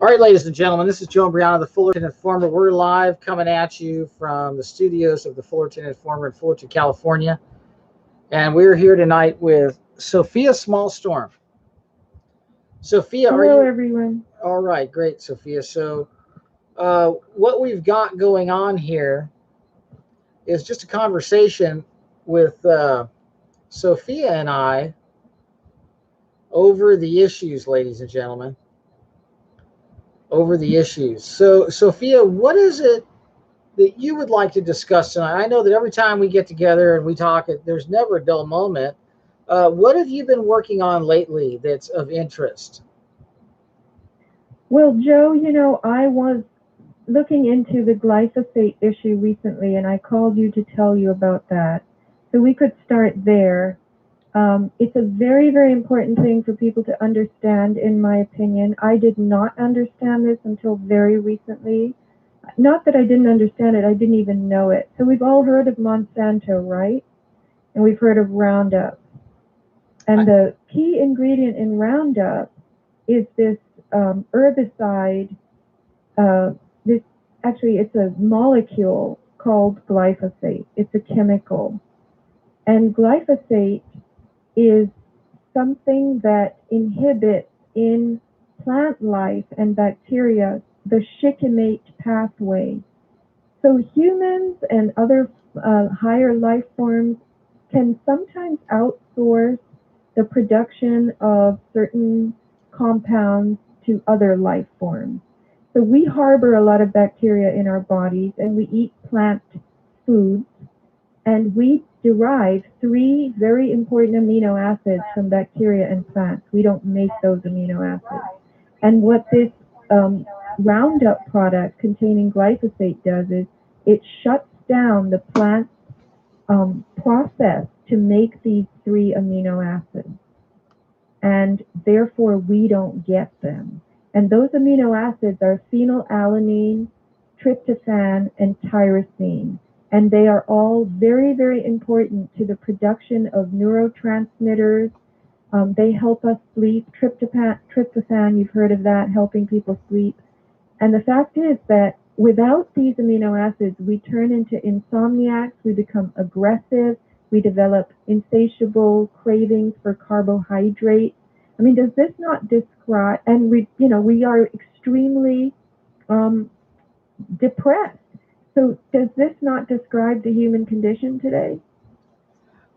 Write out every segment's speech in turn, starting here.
All right, ladies and gentlemen, this is Joe and Brianna, the Fullerton Informer. We're live coming at you from the studios of the Fullerton Informer in Fullerton, California. And we're here tonight with Sofia Smallstorm. Sophia, Hello, everyone. All right, great, Sophia. So what we've got going on here is just a conversation with Sophia and I over the issues, ladies and gentlemen. Over the issues. So, Sophia, what is it that you would like to discuss tonight? I know that every time we get together and we talk, there's never a dull moment. What have you been working on lately that's of interest? Well, Joe, I was looking into the glyphosate issue recently, and I called you to tell you about that. So we could start there. It's a very, very important thing for people to understand, in my opinion. I did not understand this until very recently. Not that I didn't understand it, I didn't even know it. So we've all heard of Monsanto, right? And we've heard of Roundup. And the key ingredient in Roundup is this herbicide. It's a molecule called glyphosate. It's a chemical. And glyphosate is something that inhibits in plant life and bacteria the shikimate pathway. So humans and other higher life forms can sometimes outsource the production of certain compounds to other life forms. So we harbor a lot of bacteria in our bodies, and we eat plant foods, and we derive 3 very important amino acids from bacteria and plants. We don't make those amino acids. And what this Roundup product containing glyphosate does is it shuts down the plant's process to make these 3 amino acids. And therefore, we don't get them. And those amino acids are phenylalanine, tryptophan, and tyrosine. And they are all very, very important to the production of neurotransmitters. They help us sleep. Tryptophan, you've heard of that, helping people sleep. And the fact is that without these amino acids, we turn into insomniacs, we become aggressive, we develop insatiable cravings for carbohydrates. I mean, does this not describe, and we are extremely depressed. So does this not describe the human condition today?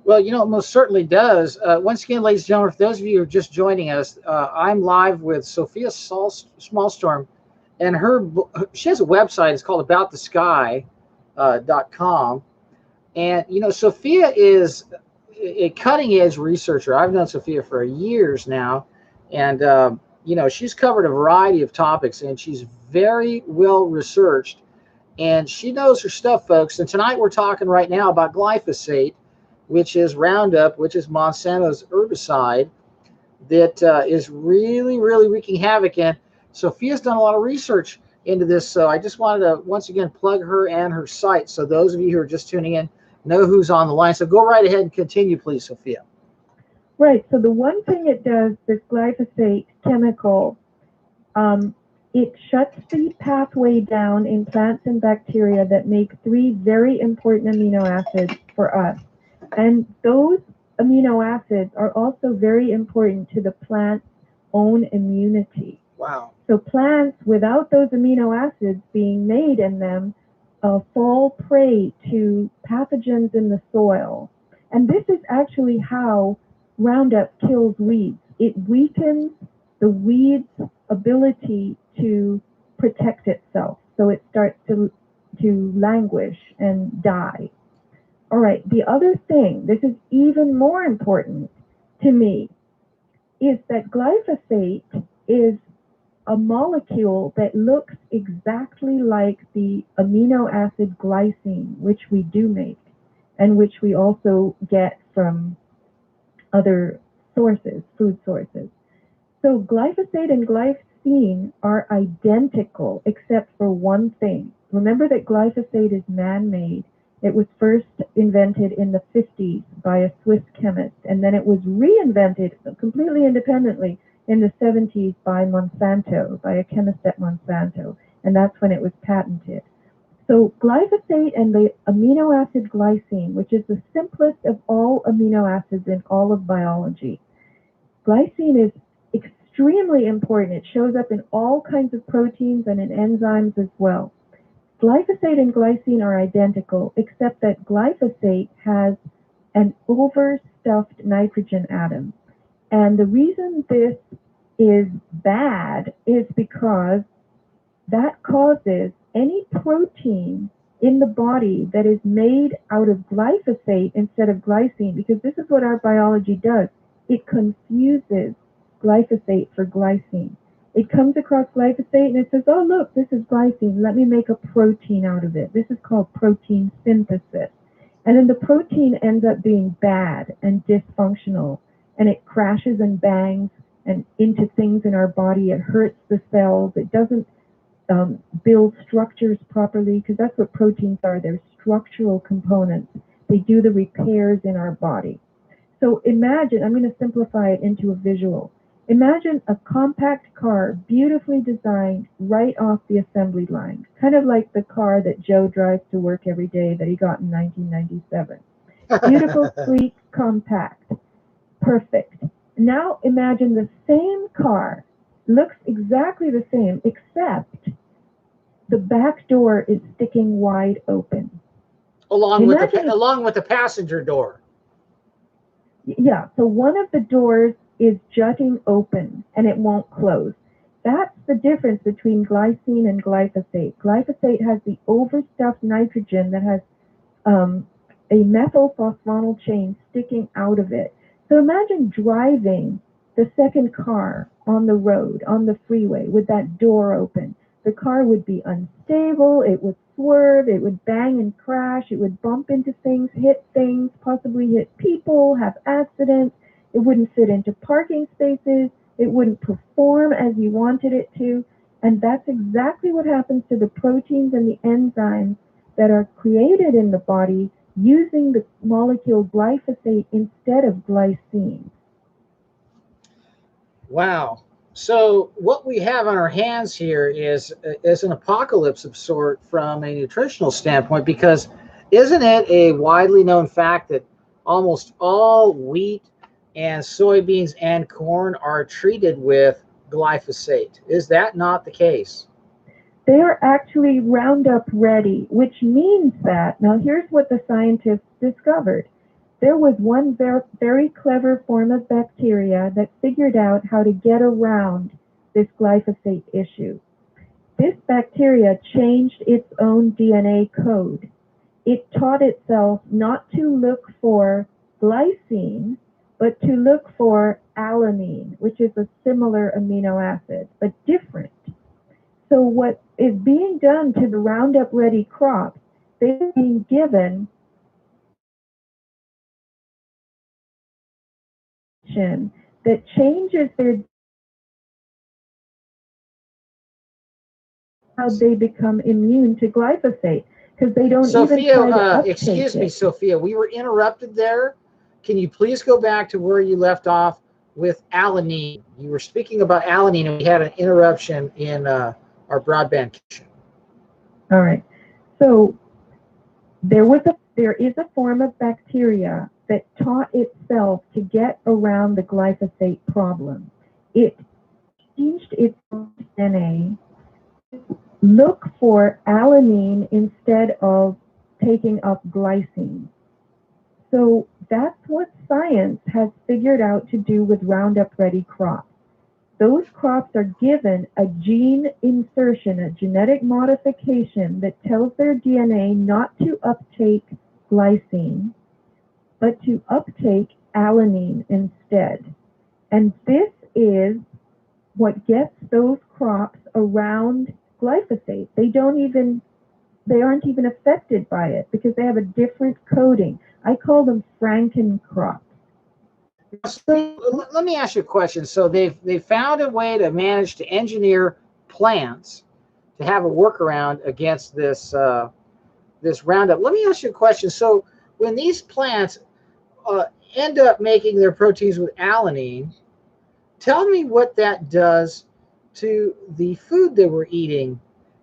Well, it most certainly does. Once again, ladies and gentlemen, for those of you who are just joining us, I'm live with Sofia Smallstorm, and she has a website. It's called AboutTheSky.com. And, Sophia is a cutting-edge researcher. I've known Sophia for years now, and, she's covered a variety of topics, and she's very well researched, and she knows her stuff, folks. And tonight we're talking right now about glyphosate, which is Roundup, which is Monsanto's herbicide that is really, really wreaking havoc. And Sophia's done a lot of research into this, so I just wanted to once again plug her and her site, so those of you who are just tuning in know who's on the line. So go right ahead and continue, please, Sophia. Right. So the one thing it does, this glyphosate chemical, it shuts the pathway down in plants and bacteria that make 3 very important amino acids for us. And those amino acids are also very important to the plant's own immunity. Wow. So plants, without those amino acids being made in them, fall prey to pathogens in the soil. And this is actually how Roundup kills weeds. It weakens the weed's ability to protect itself. So it starts to languish and die. All right, the other thing, this is even more important to me, is that glyphosate is a molecule that looks exactly like the amino acid glycine, which we do make, and which we also get from other sources, food sources. So glyphosate and glycine are identical, except for one thing. Remember that glyphosate is man-made. It was first invented in the 50s by a Swiss chemist, and then it was reinvented completely independently in the 70s by Monsanto, by a chemist at Monsanto, and that's when it was patented. So glyphosate and the amino acid glycine, which is the simplest of all amino acids in all of biology. Glycine is extremely important. It shows up in all kinds of proteins and in enzymes as well. Glyphosate and glycine are identical, except that glyphosate has an overstuffed nitrogen atom. And the reason this is bad is because that causes any protein in the body that is made out of glyphosate instead of glycine, because this is what our biology does. It confuses glyphosate for glycine. It comes across glyphosate and it says, oh, look, this is glycine. Let me make a protein out of it. This is called protein synthesis. And then the protein ends up being bad and dysfunctional, and it crashes and bangs and into things in our body. It hurts the cells. It doesn't build structures properly, because that's what proteins are. They're structural components. They do the repairs in our body. So imagine, I'm going to simplify it into a visual. Imagine a compact car, beautifully designed right off the assembly line, kind of like the car that Joe drives to work every day that he got in 1997. Beautiful, sleek, compact, perfect. Now imagine the same car, looks exactly the same, except the back door is sticking wide open. Along with the passenger door. Yeah, so one of the doors is jutting open and it won't close. That's the difference between glycine and glyphosate. Glyphosate has the overstuffed nitrogen that has a methylphosphonyl chain sticking out of it. So imagine driving the second car on the road, on the freeway, with that door open. The car would be unstable, it would swerve, it would bang and crash, it would bump into things, possibly hit people, have accidents. It wouldn't fit into parking spaces, it wouldn't perform as you wanted it to. And that's exactly what happens to the proteins and the enzymes that are created in the body using the molecule glyphosate instead of glycine. Wow. So what we have on our hands here is an apocalypse of sort from a nutritional standpoint, because isn't it a widely known fact that almost all wheat and soybeans and corn are treated with glyphosate? Is that not the case? They are actually Roundup ready, which means that, now here's what the scientists discovered. There was one very clever form of bacteria that figured out how to get around this glyphosate issue. This bacteria changed its own DNA code. It taught itself not to look for glycine, but to look for alanine, which is a similar amino acid, but different. So what is being done to the Roundup ready crops, they're being given that changes their how they become immune to glyphosate, because they don't even try to uptake excuse me, Sophia, we were interrupted there. Can you please go back to where you left off with alanine? You were speaking about alanine, and we had an interruption in our broadband connection. All right. So there is a form of bacteria that taught itself to get around the glyphosate problem. It changed its DNA, look for alanine instead of taking up glycine. So that's what science has figured out to do with Roundup ready crops. Those crops are given a gene insertion, a genetic modification that tells their DNA not to uptake glycine, but to uptake alanine instead. And this is what gets those crops around glyphosate. They aren't even affected by it because they have a different coding. I call them Franken crops. Let me ask you a question. So they've found a way to manage to engineer plants to have a workaround against this this Roundup. Let me ask you a question. So when these plants end up making their proteins with alanine, Tell me what that does to the food that we're eating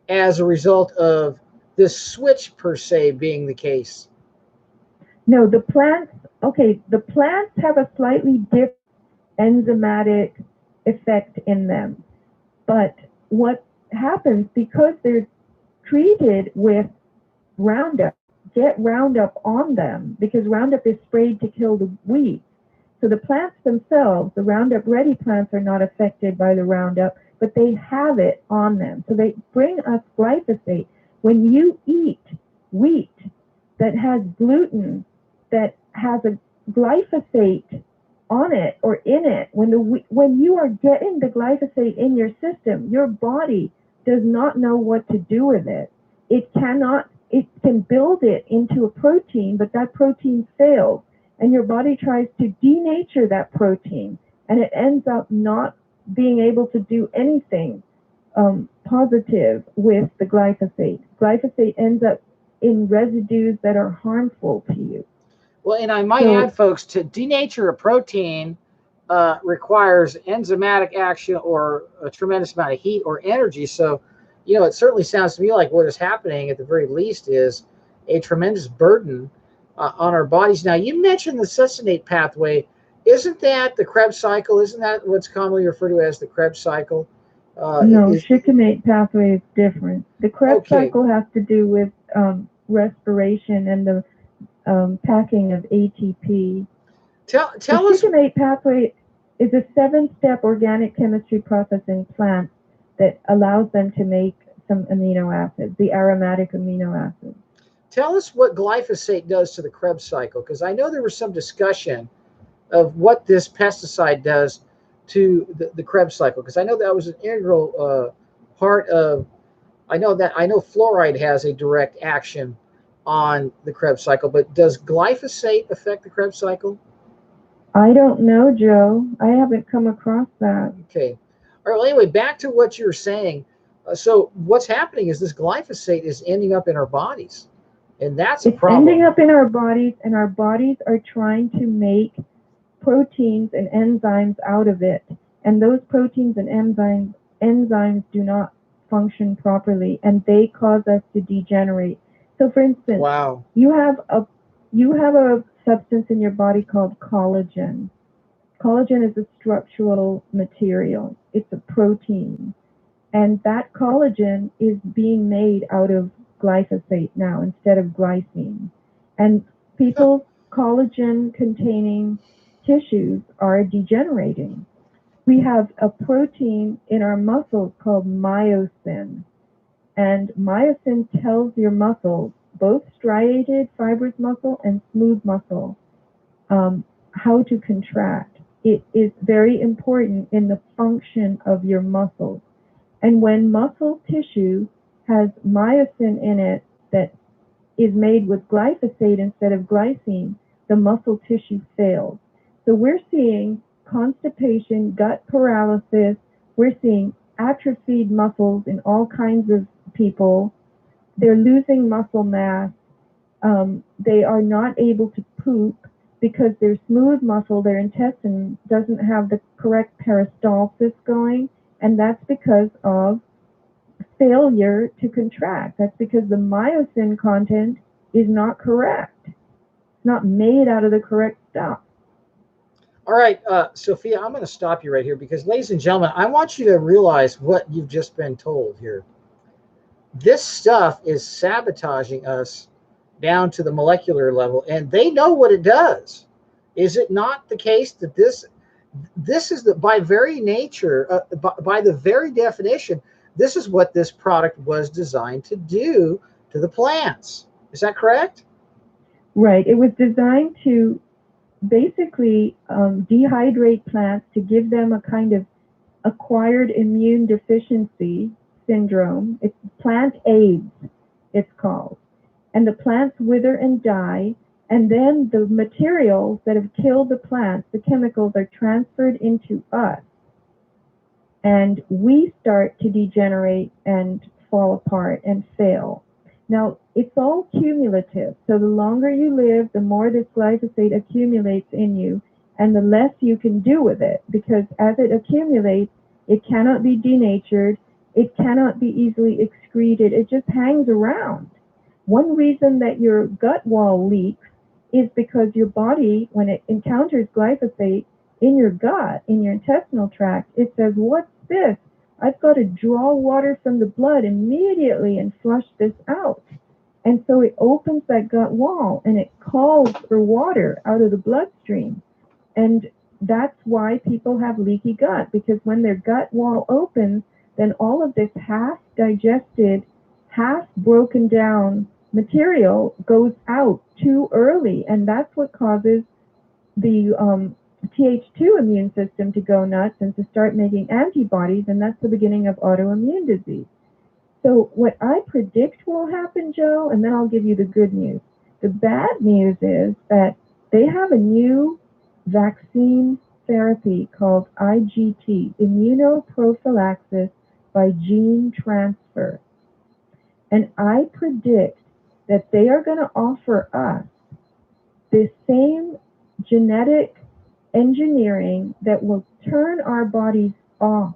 as a result of this switch per se being the case. No, the plants, okay, the plants have a slightly different enzymatic effect in them. But what happens, because they're treated with Roundup, get Roundup on them, because Roundup is sprayed to kill the weeds. So the plants themselves, the Roundup Ready plants, are not affected by the Roundup, but they have it on them. So they bring us glyphosate. When you eat wheat that has gluten, that has a glyphosate on it or in it, when you are getting the glyphosate in your system, your body does not know what to do with it. It can build it into a protein, but that protein fails, and your body tries to denature that protein, and it ends up not being able to do anything positive with the glyphosate. Glyphosate ends up in residues that are harmful to you. Well, and I might add, folks, to denature a protein requires enzymatic action or a tremendous amount of heat or energy. So, it certainly sounds to me like what is happening at the very least is a tremendous burden on our bodies. Now, you mentioned the succinate pathway. Isn't that the Krebs cycle? Isn't that what's commonly referred to as the Krebs cycle? No, succinate pathway is different. The Krebs Okay. cycle has to do with respiration and the packing of ATP. Tell The us. succinate pathway is a 7-step organic chemistry process in plants that allows them to make some amino acids, the aromatic amino acids. Tell us what glyphosate does to the Krebs cycle, because I know there was some discussion of what this pesticide does to the Krebs cycle, because I know that was an integral part of. I know fluoride has a direct action on the Krebs cycle, but does glyphosate affect the Krebs cycle? I don't know, Joe. I haven't come across that. Okay. All right. Well, anyway, back to what you were saying. So what's happening is this glyphosate is ending up in our bodies, and that's a problem. It's ending up in our bodies, and our bodies are trying to make proteins and enzymes out of it. And those proteins and enzymes do not function properly, and they cause us to degenerate. So, for instance, wow, you have a substance in your body called collagen. Collagen is a structural material. It's a protein. And that collagen is being made out of glyphosate now instead of glycine. And people's collagen-containing tissues are degenerating. We have a protein in our muscles called myosin. And myosin tells your muscles, both striated fibrous muscle and smooth muscle, how to contract. It is very important in the function of your muscles. And when muscle tissue has myosin in it that is made with glyphosate instead of glycine, the muscle tissue fails. So we're seeing constipation, gut paralysis. We're seeing atrophied muscles in all kinds of people. They're losing muscle mass. They are not able to poop because their smooth muscle, their intestine, doesn't have the correct peristalsis going, and that's because of failure to contract. That's because the myosin content is not correct. It's not made out of the correct stuff. All right, Sophia, I'm going to stop you right here because, ladies and gentlemen, I want you to realize what you've just been told here. This stuff is sabotaging us down to the molecular level, and they know what it does. Is it not the case that this is by very nature, by the very definition, this is what this product was designed to do to the plants? Is that correct? Right. It was designed to basically dehydrate plants to give them a kind of acquired immune deficiency syndrome. It's plant AIDS, it's called. And the plants wither and die, and then the materials that have killed the plants, the chemicals, are transferred into us. And we start to degenerate and fall apart and fail. Now, it's all cumulative. So the longer you live, the more this glyphosate accumulates in you. and the less you can do with it, because as it accumulates, it cannot be denatured, it cannot be easily excreted, it just hangs around. One reason that your gut wall leaks is because your body, when it encounters glyphosate in your gut, in your intestinal tract, it says, what's this? I've got to draw water from the blood immediately and flush this out. And so it opens that gut wall and it calls for water out of the bloodstream. And that's why people have leaky gut, because when their gut wall opens, then all of this half digested, half broken down material goes out too early. And that's what causes the Th2 immune system to go nuts and to start making antibodies. And that's the beginning of autoimmune disease. So what I predict will happen, Joe, and then I'll give you the good news. The bad news is that they have a new vaccine therapy called IgT, immunoprophylaxis by gene transfer. And I predict that they are going to offer us the same genetic engineering that will turn our bodies off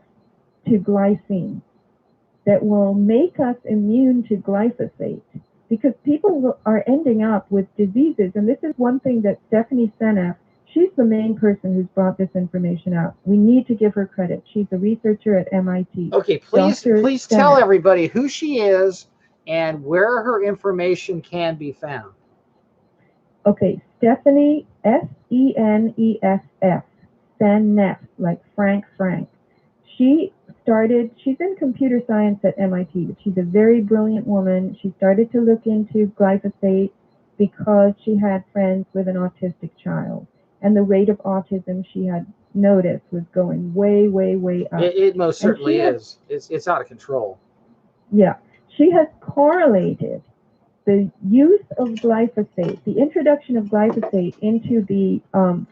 to glyphine, that will make us immune to glyphosate, because people are ending up with diseases. And this is one thing that Stephanie Seneff, she's the main person who's brought this information out. We need to give her credit. She's a researcher at MIT. Okay, please tell everybody who she is and where her information can be found. Okay, Stephanie, Seneff, Seneff, like Frank. She's in computer science at MIT, but she's a very brilliant woman. She started to look into glyphosate because she had friends with an autistic child. And the rate of autism she had noticed was going way, way, way up. It most certainly is. It's out of control. Yeah. She has correlated the use of glyphosate, the introduction of glyphosate into the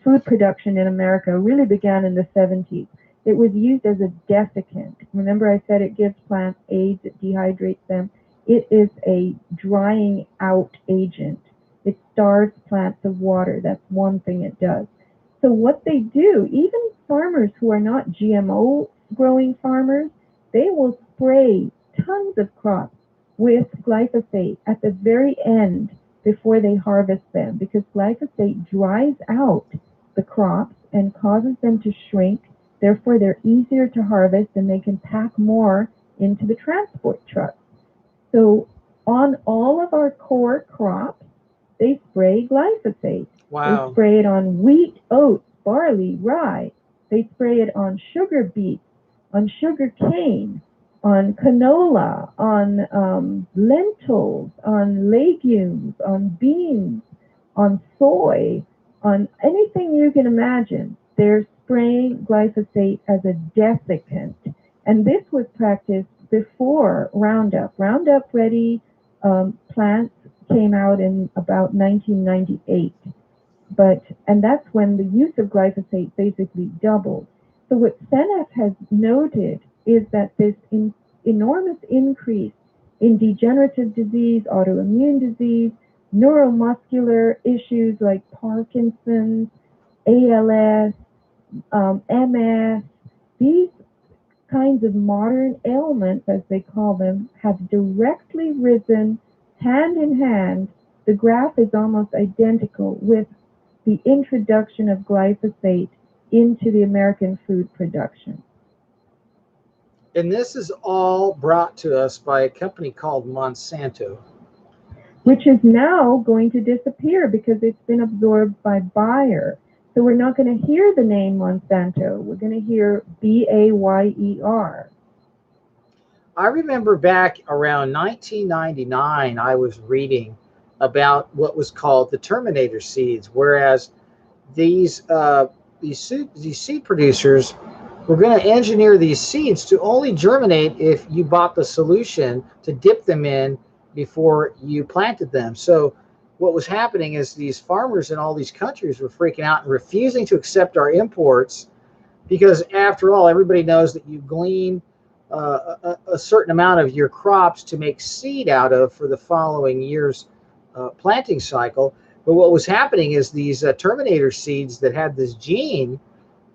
food production in America really began in the 70s. It was used as a desiccant. Remember I said it gives plants AIDS, it dehydrates them. It is a drying out agent. It starves plants of water. That's one thing it does. So what they do, even farmers who are not GMO growing farmers, they will spray tons of crops with glyphosate at the very end before they harvest them, because glyphosate dries out the crops and causes them to shrink. Therefore, they're easier to harvest and they can pack more into the transport trucks. So on all of our core crops, they spray glyphosate. Wow. They spray it on wheat, oats, barley, rye. They spray it on sugar beets, on sugar cane, on canola, on lentils, on legumes, on beans, on soy, on anything you can imagine. They're spraying glyphosate as a desiccant. And this was practiced before Roundup. Roundup Ready plants came out in about 1998. And that's when the use of glyphosate basically doubled. So what Seneff has noted is that this enormous increase in degenerative disease, autoimmune disease, neuromuscular issues like Parkinson's, ALS, MS, these kinds of modern ailments, as they call them, have directly risen hand in hand. The graph is almost identical with the introduction of glyphosate into the American food production. And this is all brought to us by a company called Monsanto, which is now going to disappear because it's been absorbed by Bayer. So we're not going to hear the name Monsanto. We're going to hear Bayer. I remember back around 1999, I was reading about what was called the Terminator seeds, whereas these seed producers were going to engineer these seeds to only germinate if you bought the solution to dip them in before you planted them. So what was happening is these farmers in all these countries were freaking out and refusing to accept our imports, because after all, everybody knows that you glean a certain amount of your crops to make seed out of for the following year's planting cycle. But what was happening is these terminator seeds that had this gene,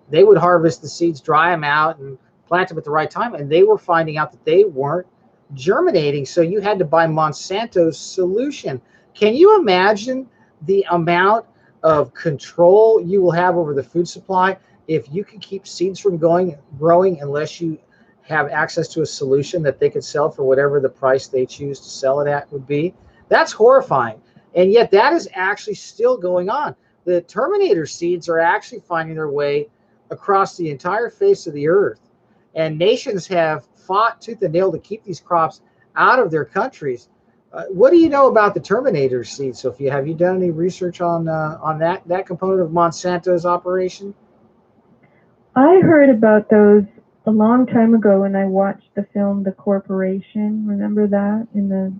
they would harvest the seeds, dry them out, and plant them at the right time, and they were finding out that they weren't germinating. So you had to buy Monsanto's solution. Can you imagine the amount of control you will have over the food supply if you can keep seeds from growing unless you have access to a solution that they could sell for whatever the price they choose to sell it at would be? That's horrifying. And yet that is actually still going on. The terminator seeds are actually finding their way across the entire face of the earth. And nations have fought tooth and nail to keep these crops out of their countries. What do you know about the terminator seed, Sophia? Have you done any research on that component of Monsanto's operation? I heard about those a long time ago when I watched the film The Corporation. Remember that in the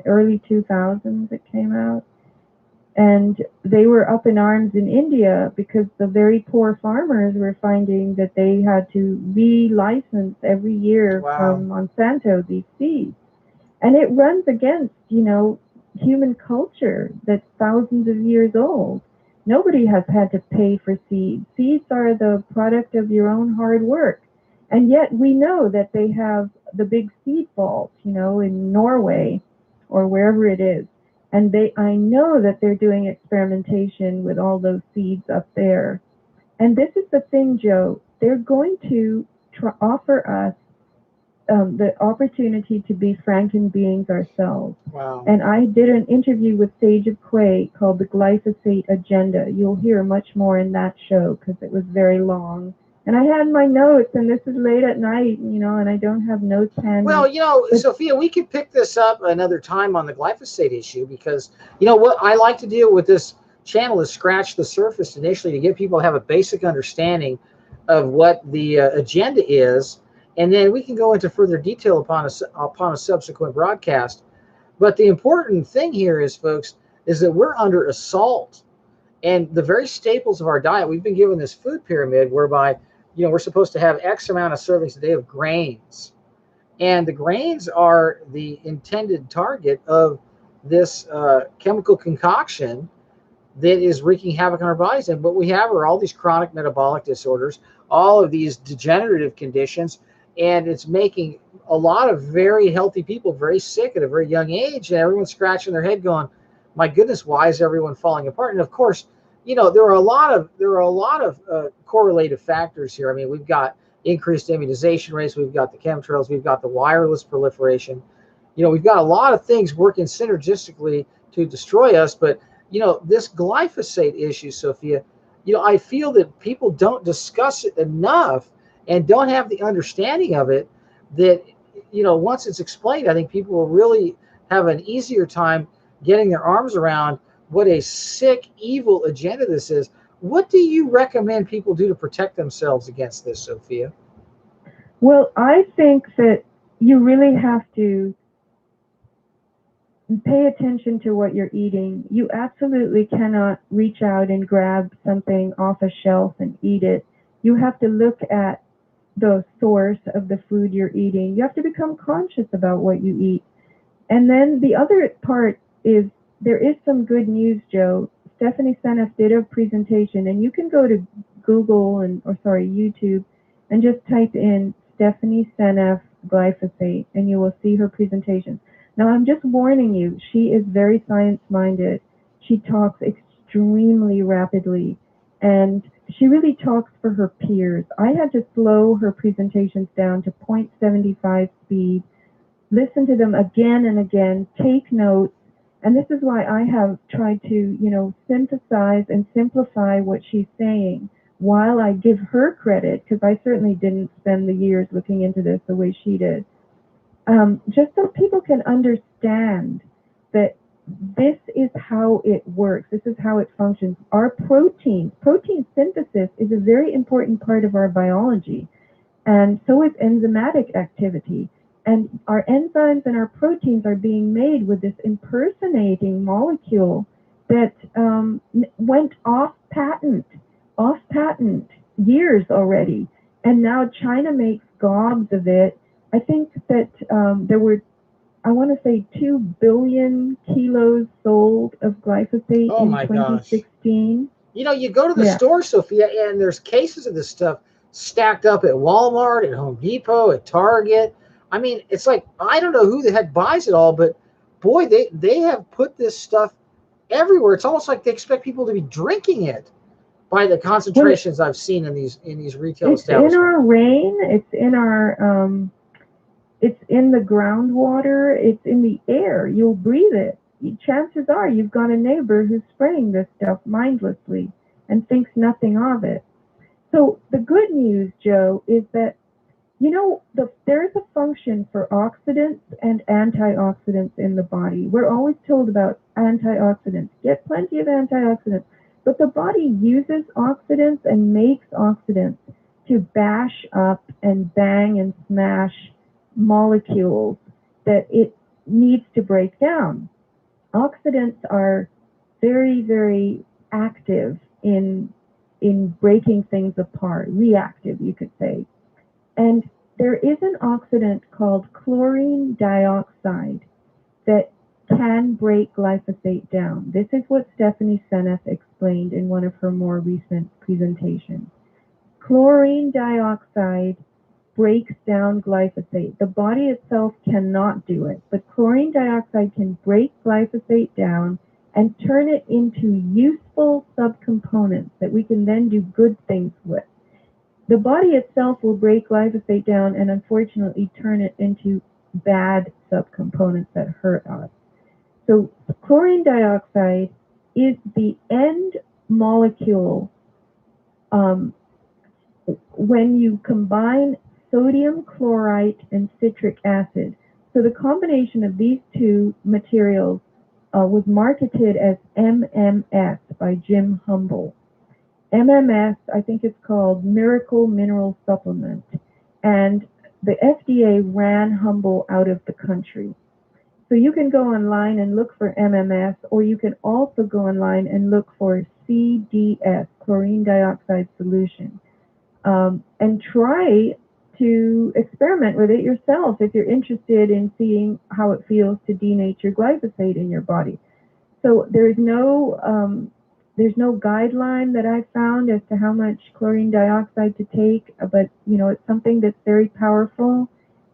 early 2000s it came out? And they were up in arms in India because the very poor farmers were finding that they had to re-license every year from Monsanto these seeds. And it runs against, human culture that's thousands of years old. Nobody has had to pay for seeds. Seeds are the product of your own hard work. And yet we know that they have the big seed vault, in Norway or wherever it is. And I know that they're doing experimentation with all those seeds up there. And this is the thing, Joe. They're going to offer us the opportunity to be Franken beings ourselves. Wow. And I did an interview with Sage of Quay called The Glyphosate Agenda. You'll hear much more in that show because it was very long. And I had my notes, and this is late at night, and I don't have notes handy. Well, Sophia, we could pick this up another time on the glyphosate issue because, what I like to do with this channel is scratch the surface initially to get people to have a basic understanding of what the agenda is, and then we can go into further detail upon a subsequent broadcast. But the important thing here is, folks, is that we're under assault, and the very staples of our diet, we've been given this food pyramid whereby we're supposed to have X amount of servings a day of grains. And the grains are the intended target of this chemical concoction that is wreaking havoc on our bodies. And what we have are all these chronic metabolic disorders, all of these degenerative conditions, and it's making a lot of very healthy people very sick at a very young age. And everyone's scratching their head going, my goodness, why is everyone falling apart? And of course, there are a lot of correlative factors here. I mean, we've got increased immunization rates, we've got the chemtrails, we've got the wireless proliferation. We've got a lot of things working synergistically to destroy us. But this glyphosate issue, Sophia, I feel that people don't discuss it enough and don't have the understanding of it that once it's explained, I think people will really have an easier time getting their arms around what a sick, evil agenda this is. What do you recommend people do to protect themselves against this, Sophia? Well, I think that you really have to pay attention to what you're eating. You absolutely cannot reach out and grab something off a shelf and eat it. You have to look at the source of the food you're eating. You have to become conscious about what you eat. And then the other part is there is some good news, Joe. Stephanie Seneff did a presentation, and you can go to Google YouTube and just type in Stephanie Seneff glyphosate, and you will see her presentation. Now, I'm just warning you, she is very science-minded. She talks extremely rapidly, and she really talks for her peers. I had to slow her presentations down to 0.75 speed, listen to them again and again, take notes, and this is why I have tried to, synthesize and simplify what she's saying while I give her credit, because I certainly didn't spend the years looking into this the way she did. Just so people can understand that this is how it works. This is how it functions. Our protein synthesis is a very important part of our biology, and so is enzymatic activity. And our enzymes and our proteins are being made with this impersonating molecule that went off patent years already. And now China makes gobs of it. I think that there were I want to say 2 billion kilos sold of glyphosate Oh in my gosh. 2016. You know, you go to the Yeah. store, Sophia, and there's cases of this stuff stacked up at Walmart, at Home Depot, at Target. I mean, it's like, I don't know who the heck buys it all, but boy, they have put this stuff everywhere. It's almost like they expect people to be drinking it by the Well, concentrations I've seen in these retail it's in establishments. our rain. It's in the groundwater. It's in the air. You'll breathe it. Chances are you've got a neighbor who's spraying this stuff mindlessly and thinks nothing of it. So the good news, Joe, is that there is a function for oxidants and antioxidants in the body. We're always told about antioxidants. Get plenty of antioxidants. But the body uses oxidants and makes oxidants to bash up and bang and smash molecules that it needs to break down. Oxidants are very, very active in breaking things apart, reactive, you could say. And there is an oxidant called chlorine dioxide that can break glyphosate down. This is what Stephanie Seneff explained in one of her more recent presentations. Chlorine dioxide breaks down glyphosate. The body itself cannot do it, but chlorine dioxide can break glyphosate down and turn it into useful subcomponents that we can then do good things with. The body itself will break glyphosate down and unfortunately turn it into bad subcomponents that hurt us. So chlorine dioxide is the end molecule when you combine sodium chloride and citric acid. So the combination of these two materials was marketed as MMS by Jim Humble. MMS, I think it's called Miracle Mineral Supplement, and the FDA ran Humble out of the country. So you can go online and look for MMS, or you can also go online and look for CDS, chlorine dioxide solution, and try to experiment with it yourself if you're interested in seeing how it feels to denature glyphosate in your body. So there's no guideline that I found as to how much chlorine dioxide to take, but it's something that's very powerful,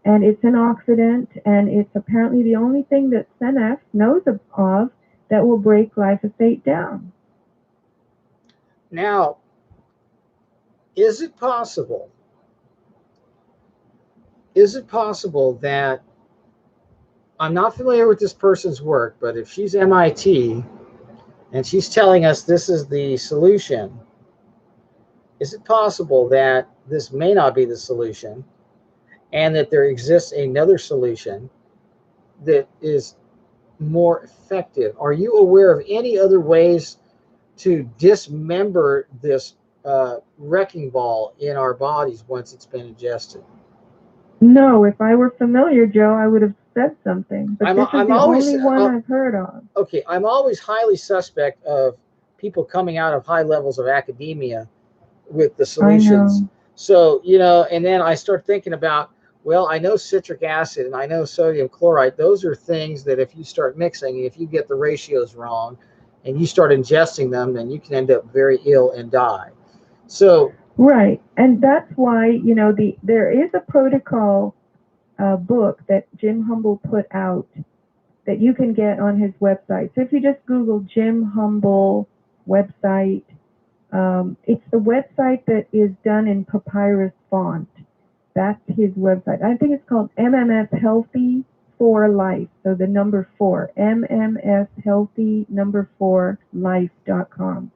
and it's an oxidant, and it's apparently the only thing that Seneff knows of that will break glyphosate down. Now, is it possible that, I'm not familiar with this person's work, but if she's MIT and she's telling us this is the solution, is it possible that this may not be the solution and that there exists another solution that is more effective? Are you aware of any other ways to dismember this wrecking ball in our bodies once it's been ingested? No, if I were familiar, Joe, I would have said something. But this is the only one I've heard of. Okay, I'm always highly suspect of people coming out of high levels of academia with the solutions. So, and then I start thinking about, well, I know citric acid and I know sodium chloride. Those are things that if you start mixing, if you get the ratios wrong and you start ingesting them, then you can end up very ill and die. So right, and that's why there is a protocol book that Jim Humble put out that you can get on his website. So if you just Google Jim Humble website, it's the website that is done in papyrus font. That's his website. I think it's called MMS Healthy for Life. So the number 4, MMS Healthy number 4 life.com.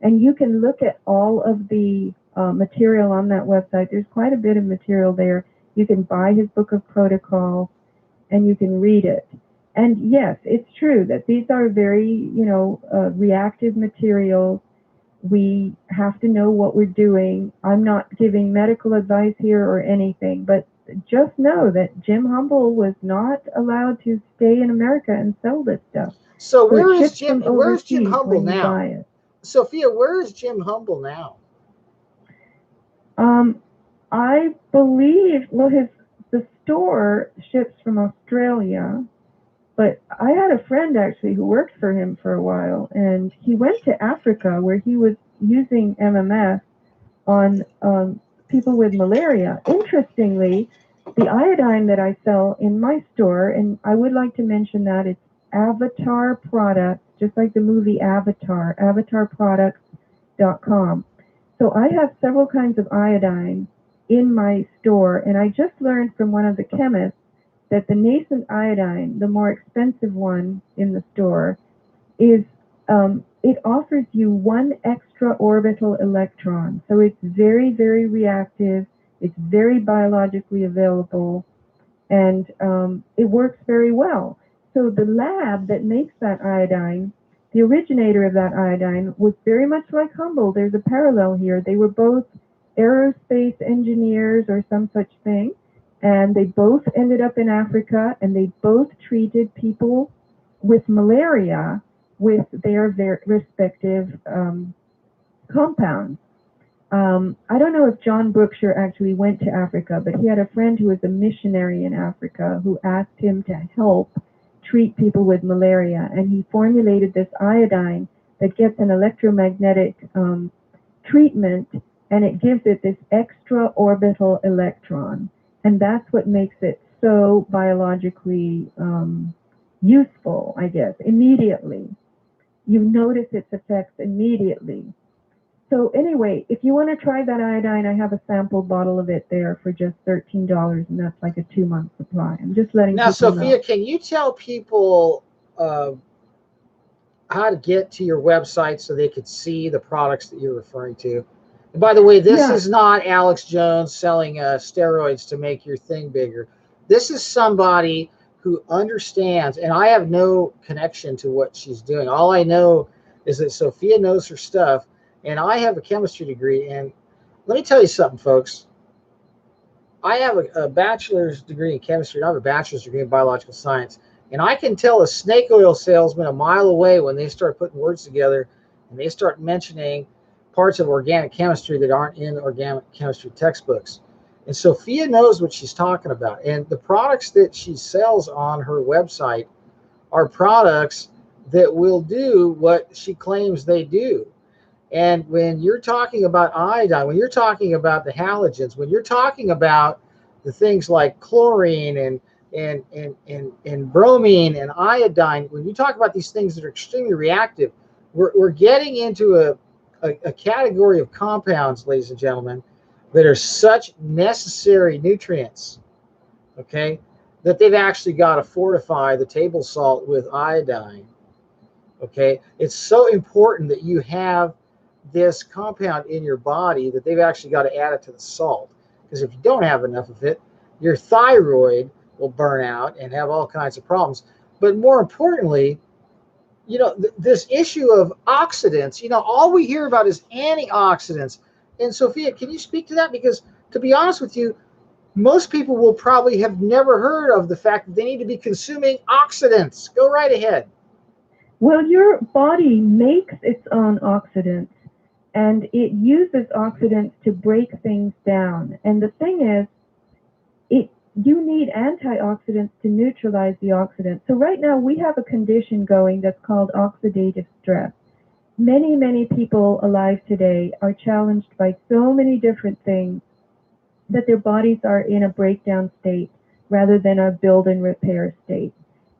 And you can look at all of the material on that website. There's quite a bit of material there. You can buy his book of protocols and you can read it. And yes, it's true that these are very, reactive materials. We have to know what we're doing. I'm not giving medical advice here or anything, but just know that Jim Humble was not allowed to stay in America and sell this stuff. So where's Jim Humble now? Sophia, where is Jim Humble now? I believe, the store ships from Australia, But I had a friend actually who worked for him for a while, and he went to Africa where he was using MMS on people with malaria. Interestingly, the iodine that I sell in my store, and I would like to mention that it's Avatar Products, just like the movie Avatar, avatarproducts.com. So I have several kinds of iodine in my store, and I just learned from one of the chemists that the nascent iodine, the more expensive one in the store, is it offers you one extra orbital electron. So it's very, very reactive. It's very biologically available, and it works very well. So the lab that makes that iodine, the originator of that iodine, was very much like Humboldt. There's a parallel here. They were both aerospace engineers or some such thing, and they both ended up in Africa, and they both treated people with malaria with their respective compounds. I don't know if John Brookshire actually went to Africa, but he had a friend who was a missionary in Africa who asked him to help treat people with malaria, and he formulated this iodine that gets an electromagnetic treatment, and it gives it this extra orbital electron, and that's what makes it so biologically useful, I guess, immediately. You notice its effects immediately. So anyway, if you want to try that iodine, I have a sample bottle of it there for just $13, and that's like a 2-month supply. I'm just letting Now, people Sophia, know. can you tell people how to get to your website so they could see the products that you're referring to? And by the way, this Yeah, is not Alex Jones selling steroids to make your thing bigger. This is somebody who understands, and I have no connection to what she's doing. All I know is that Sophia knows her stuff, and I have a chemistry degree. And let me tell you something, folks. I have a bachelor's degree in chemistry, and I have a bachelor's degree in biological science. And I can tell a snake oil salesman a mile away when they start putting words together and they start mentioning parts of organic chemistry that aren't in organic chemistry textbooks. And Sophia knows what she's talking about. And the products that she sells on her website are products that will do what she claims they do. And when you're talking about iodine, when you're talking about the halogens, when you're talking about the things like chlorine and bromine and iodine, when you talk about these things that are extremely reactive, we're getting into a category of compounds, ladies and gentlemen, that are such necessary nutrients, okay, that they've actually got to fortify the table salt with iodine. Okay, it's so important that you have this compound in your body that they've actually got to add it to the salt, because if you don't have enough of it, your thyroid will burn out and have all kinds of problems. But more importantly, this issue of oxidants, all we hear about is antioxidants. And Sophia, can you speak to that? Because to be honest with you, most people will probably have never heard of the fact that they need to be consuming oxidants. Go right ahead. well, your body makes its own oxidants, and it uses oxidants to break things down. And the thing is, you need antioxidants to neutralize the oxidants. So right now we have a condition going that's called oxidative stress. Many, many people alive today are challenged by so many different things that their bodies are in a breakdown state rather than a build and repair state.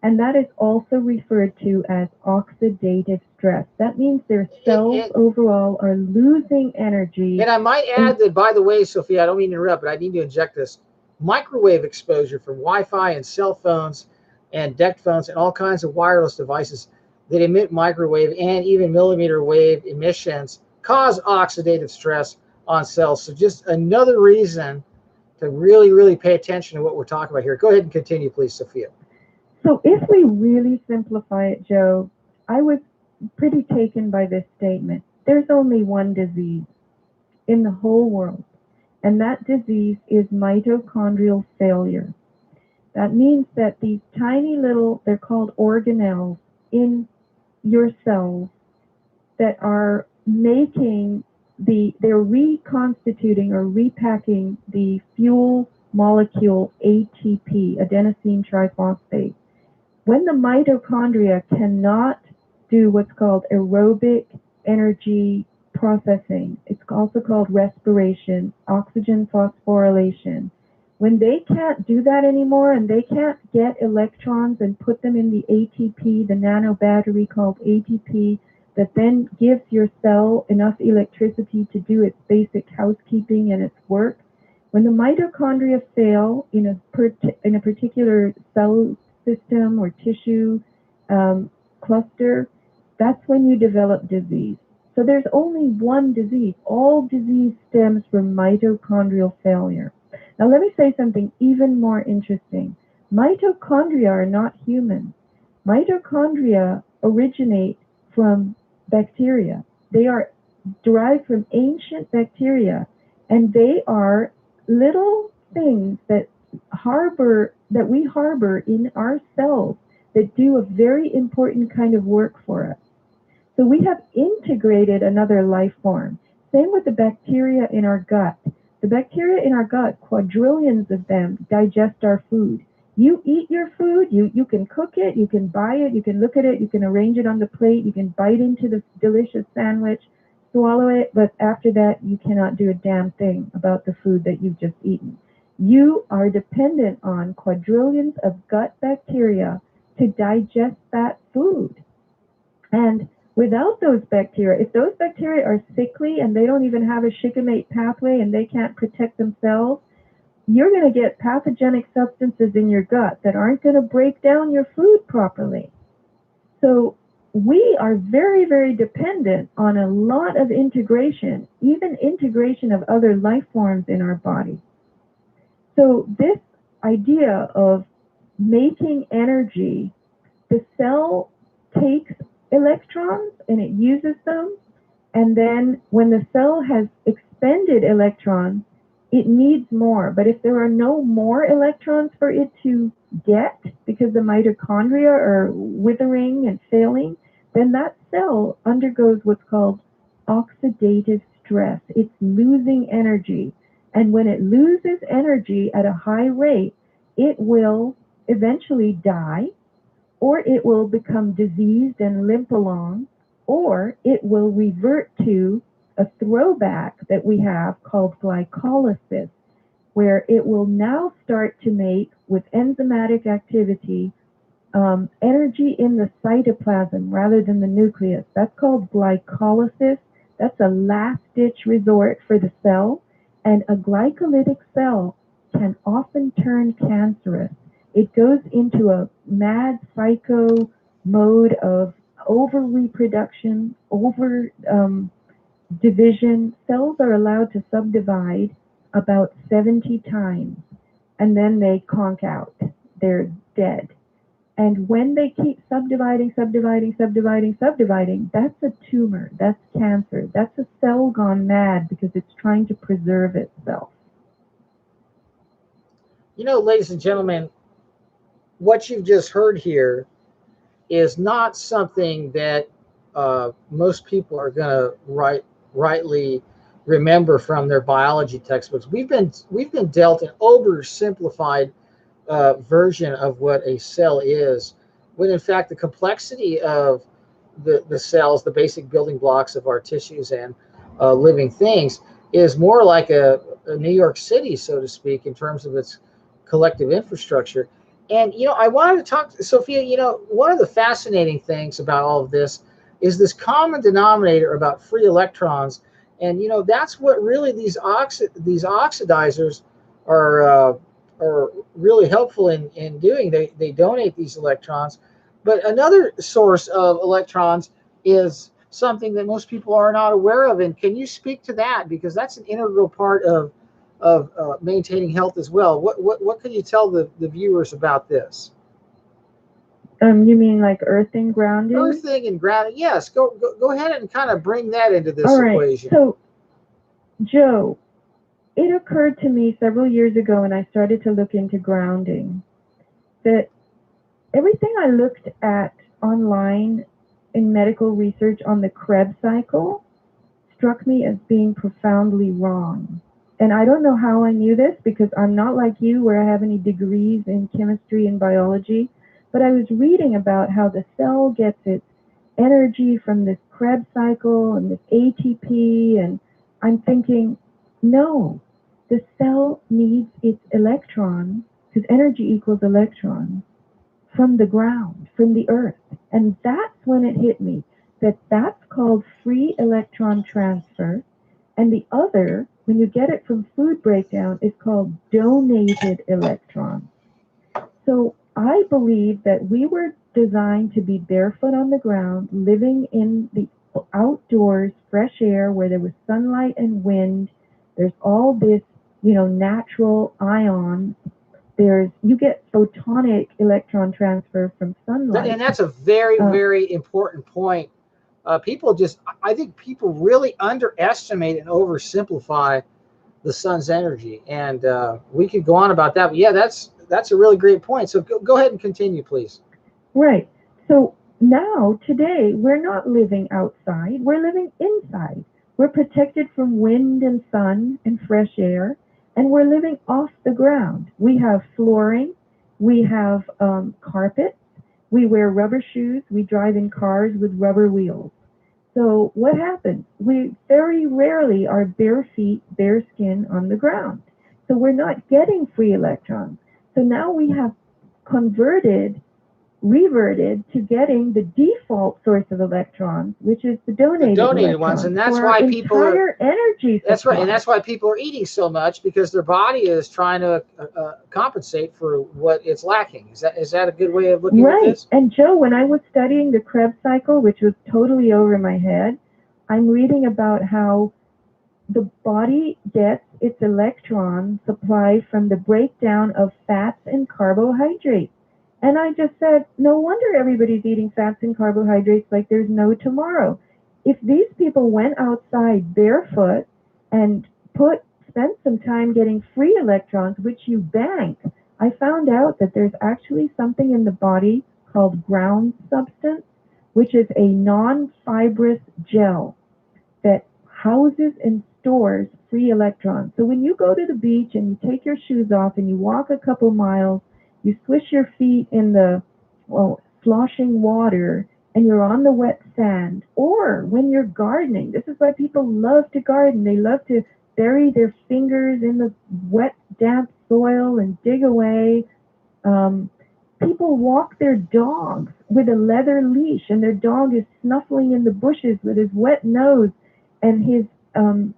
And that is also referred to as oxidative stress. That means their cells overall are losing energy. And I might add that, by the way, Sophia, I don't mean to interrupt, but I need to inject this. Microwave exposure from Wi-Fi and cell phones and DECT phones and all kinds of wireless devices that emit microwave and even millimeter wave emissions cause oxidative stress on cells. So just another reason to really, really pay attention to what we're talking about here. Go ahead and continue, please, Sophia. So if we really simplify it, Joe, I was pretty taken by this statement. There's only one disease in the whole world, and that disease is mitochondrial failure. That means that these tiny little, they're called organelles in your cells that are they're reconstituting or repacking the fuel molecule ATP, adenosine triphosphate. When the mitochondria cannot do what's called aerobic energy processing, it's also called respiration, oxygen phosphorylation. When they can't do that anymore and they can't get electrons and put them in the ATP, the nano battery called ATP, that then gives your cell enough electricity to do its basic housekeeping and its work, when the mitochondria fail in a particular cell system or tissue cluster, that's when you develop disease. So there's only one disease. All disease stems from mitochondrial failure. Now let me say something even more interesting. Mitochondria are not human. Mitochondria originate from bacteria. They are derived from ancient bacteria, and they are little things that we harbor in our cells that do a very important kind of work for us. So we have integrated another life form. Same with the bacteria in our gut. The bacteria in our gut, quadrillions of them, digest our food. You eat your food, you can cook it, you can buy it, you can look at it, you can arrange it on the plate, you can bite into the delicious sandwich, swallow it, but after that you cannot do a damn thing about the food that you've just eaten. You are dependent on quadrillions of gut bacteria to digest that food. And without those bacteria, if those bacteria are sickly and they don't even have a shikimate pathway and they can't protect themselves, you're going to get pathogenic substances in your gut that aren't going to break down your food properly. So we are very, very dependent on a lot of integration, even integration of other life forms in our body. So this idea of making energy, the cell takes electrons and it uses them, and then when the cell has expended electrons, it needs more. But if there are no more electrons for it to get, because the mitochondria are withering and failing, then that cell undergoes what's called oxidative stress. It's losing energy. And when it loses energy at a high rate, it will eventually die, or it will become diseased and limp along, or it will revert to a throwback that we have called glycolysis, where it will now start to make, with enzymatic activity, energy in the cytoplasm rather than the nucleus. That's called glycolysis. That's a last-ditch resort for the cell, and a glycolytic cell can often turn cancerous. It goes into a mad psycho mode of over-reproduction, over-division. Cells are allowed to subdivide about 70 times, and then they conk out. They're dead. And when they keep subdividing, that's a tumor, that's cancer, that's a cell gone mad because it's trying to preserve itself. You know, ladies and gentlemen, what you've just heard here is not something that most people are going to rightly remember from their biology textbooks. We've been dealt an oversimplified version of what a cell is, when in fact the complexity of the cells, the basic building blocks of our tissues and living things, is more like a New York City, so to speak, in terms of its collective infrastructure. And, you know, I wanted to talk to Sophia. You know, one of the fascinating things about all of this is this common denominator about free electrons. And, you know, that's what really these oxidizers are really helpful in doing. They donate these electrons. But another source of electrons is something that most people are not aware of. And can you speak to that? Because that's an integral part of maintaining health as well. What can you tell the viewers about this? You mean like earthing, grounding? Earthing and grounding. Yes. Go ahead and kind of bring that into this All right. equation. So, Joe, it occurred to me several years ago when I started to look into grounding that everything I looked at online in medical research on the Krebs cycle struck me as being profoundly wrong. And I don't know how I knew this, because I'm not like you where I have any degrees in chemistry and biology, But I was reading about how the cell gets its energy from this Krebs cycle and this ATP, and I'm thinking, no, the cell needs its electrons, because energy equals electrons, from the ground, from the earth. And that's when it hit me that that's called free electron transfer. And the other, when you get it from food breakdown, is called donated electrons. So I believe that we were designed to be barefoot on the ground, living in the outdoors, fresh air, where there was sunlight and wind. There's all this, natural ions. You get photonic electron transfer from sunlight. And that's a very, very important point. I think people really underestimate and oversimplify the sun's energy. And we could go on about that. But yeah, that's a really great point. So go ahead and continue, please. Right. So now, today, we're not living outside. We're living inside. We're protected from wind and sun and fresh air. And we're living off the ground. We have flooring. We have carpets. We wear rubber shoes. We drive in cars with rubber wheels. So what happens? We very rarely are bare feet, bare skin on the ground. So we're not getting free electrons. So now we have reverted to getting the default source of electrons, which is the donated ones, and that's why people are energy supply. That's right, and that's why people are eating so much, because their body is trying to compensate for what it's lacking. Is that a good way of looking at this? And Joe, when I was studying the Krebs cycle, which was totally over my head, I'm reading about how the body gets its electron supply from the breakdown of fats and carbohydrates. And I just said, no wonder everybody's eating fats and carbohydrates like there's no tomorrow. If these people went outside barefoot and spent some time getting free electrons, which you bank, I found out that there's actually something in the body called ground substance, which is a non-fibrous gel that houses and stores free electrons. So when you go to the beach and you take your shoes off and you walk a couple miles, you swish your feet in the sloshing water and you're on the wet sand, or when you're gardening. This is why people love to garden. They love to bury their fingers in the wet, damp soil and dig away. People walk their dogs with a leather leash, and their dog is snuffling in the bushes with his wet nose, and he is an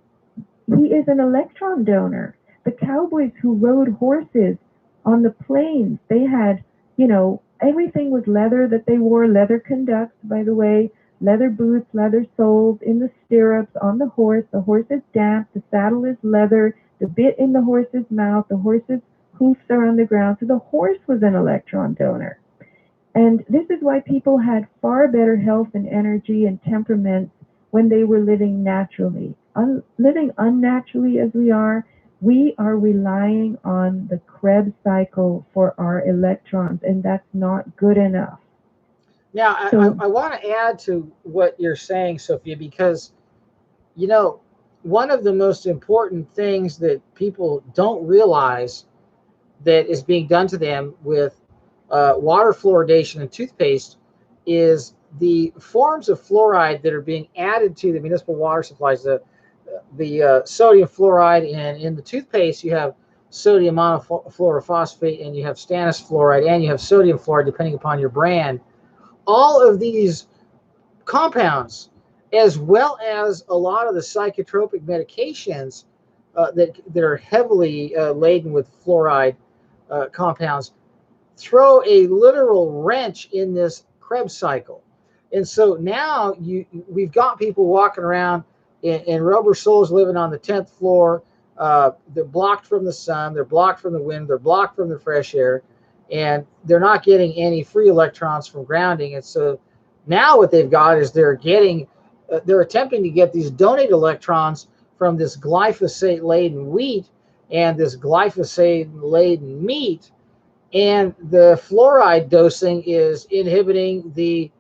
electron donor. The cowboys who rode horses on the plains, they had, everything was leather that they wore, leather conducts, by the way, leather boots, leather soles in the stirrups on the horse. The horse is damp, the saddle is leather, the bit in the horse's mouth, the horse's hoofs are on the ground. So the horse was an electron donor. And this is why people had far better health and energy and temperament when they were living naturally. Living unnaturally as we are relying on the Krebs cycle for our electrons, and that's not good enough. Now, I want to add to what you're saying, Sophia, because, one of the most important things that people don't realize that is being done to them with water fluoridation and toothpaste is the forms of fluoride that are being added to the municipal water supplies. The sodium fluoride, and in the toothpaste you have sodium monofluorophosphate, and you have stannous fluoride, and you have sodium fluoride depending upon your brand. All of these compounds, as well as a lot of the psychotropic medications that are heavily laden with fluoride compounds, throw a literal wrench in this Krebs cycle. And so now we've got people walking around in rubber soles, living on the 10th floor. They're blocked from the sun, they're blocked from the wind, they're blocked from the fresh air, and they're not getting any free electrons from grounding. And so now what they've got is they're attempting to get these donated electrons from this glyphosate-laden wheat and this glyphosate-laden meat, and the fluoride dosing is inhibiting the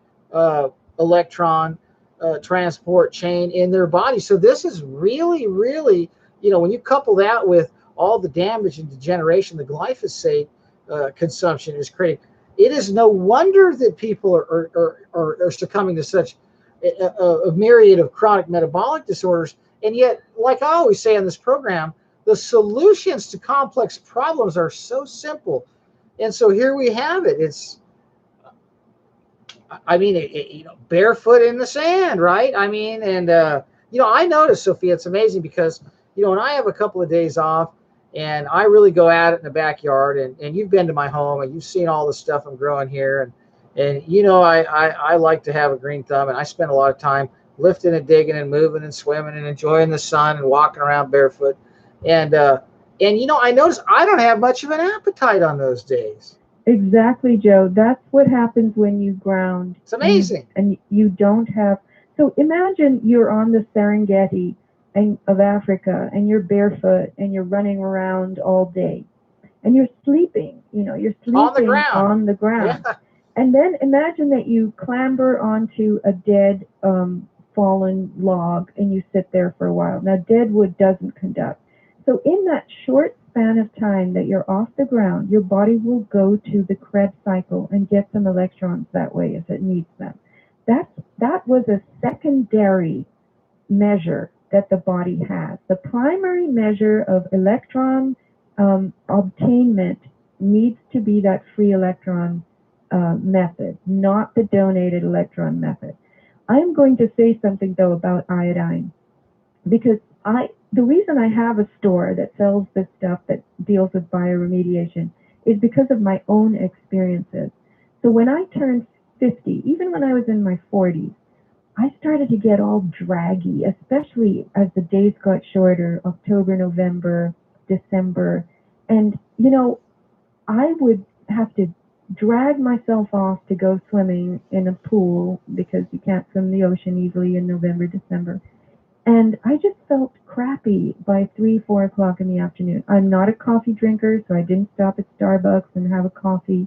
electron transport chain in their body. So this is really, really, when you couple that with all the damage and degeneration the glyphosate consumption is creating, It is no wonder that people are succumbing to such a myriad of chronic metabolic disorders. And yet, like I always say on this program, the solutions to complex problems are so simple. And so here we have it. It's, I mean, barefoot in the sand, right? I mean, and, I noticed, Sophia, it's amazing because, when I have a couple of days off and I really go at it in the backyard, and you've been to my home and you've seen all the stuff I'm growing here. I like to have a green thumb, and I spend a lot of time lifting and digging and moving and swimming and enjoying the sun and walking around barefoot. I notice I don't have much of an appetite on those days. Exactly, Joe. That's what happens when you ground. It's amazing. And you don't have. So imagine you're on the Serengeti of Africa, and you're barefoot and you're running around all day, and you're sleeping. You're sleeping on the ground. Yeah. And then imagine that you clamber onto a dead, fallen log, and you sit there for a while. Now, dead wood doesn't conduct. So in that short span of time that you're off the ground, your body will go to the Krebs cycle and get some electrons that way if it needs them. That was a secondary measure that the body has. The primary measure of electron obtainment needs to be that free electron method, not the donated electron method. I'm going to say something, though, about iodine, because the reason I have a store that sells this stuff that deals with bioremediation is because of my own experiences. So when I turned 50, even when I was in my 40s, I started to get all draggy, especially as the days got shorter, October, November, December. And, I would have to drag myself off to go swimming in a pool because you can't swim the ocean easily in November, December. And I just felt crappy by 3, 4 o'clock in the afternoon. I'm not a coffee drinker, so I didn't stop at Starbucks and have a coffee.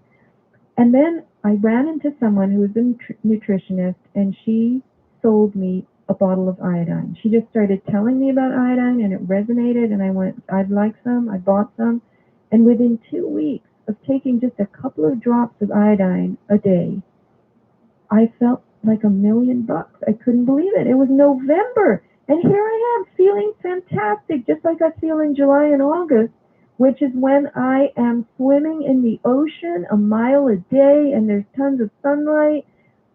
And then I ran into someone who was a nutritionist, and she sold me a bottle of iodine. She just started telling me about iodine, and it resonated, and I went, I'd like some. I bought some. And within 2 weeks of taking just a couple of drops of iodine a day, I felt like $1,000,000. I couldn't believe it. It was November. And here I am feeling fantastic, just like I feel in July and August, which is when I am swimming in the ocean 1 mile a day and there's tons of sunlight.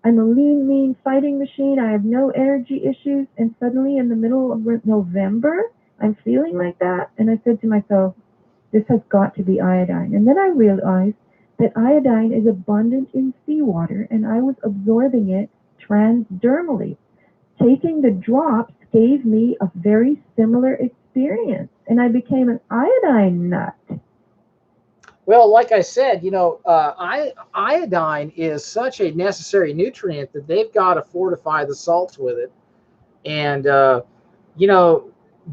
I'm a lean, mean fighting machine. I have no energy issues. And suddenly in the middle of November, I'm feeling like that. And I said to myself, this has got to be iodine. And then I realized that iodine is abundant in seawater, and I was absorbing it transdermally. Taking the drops gave me a very similar experience, and I became an iodine nut. Well, like I said, iodine is such a necessary nutrient that they've got to fortify the salts with it. And,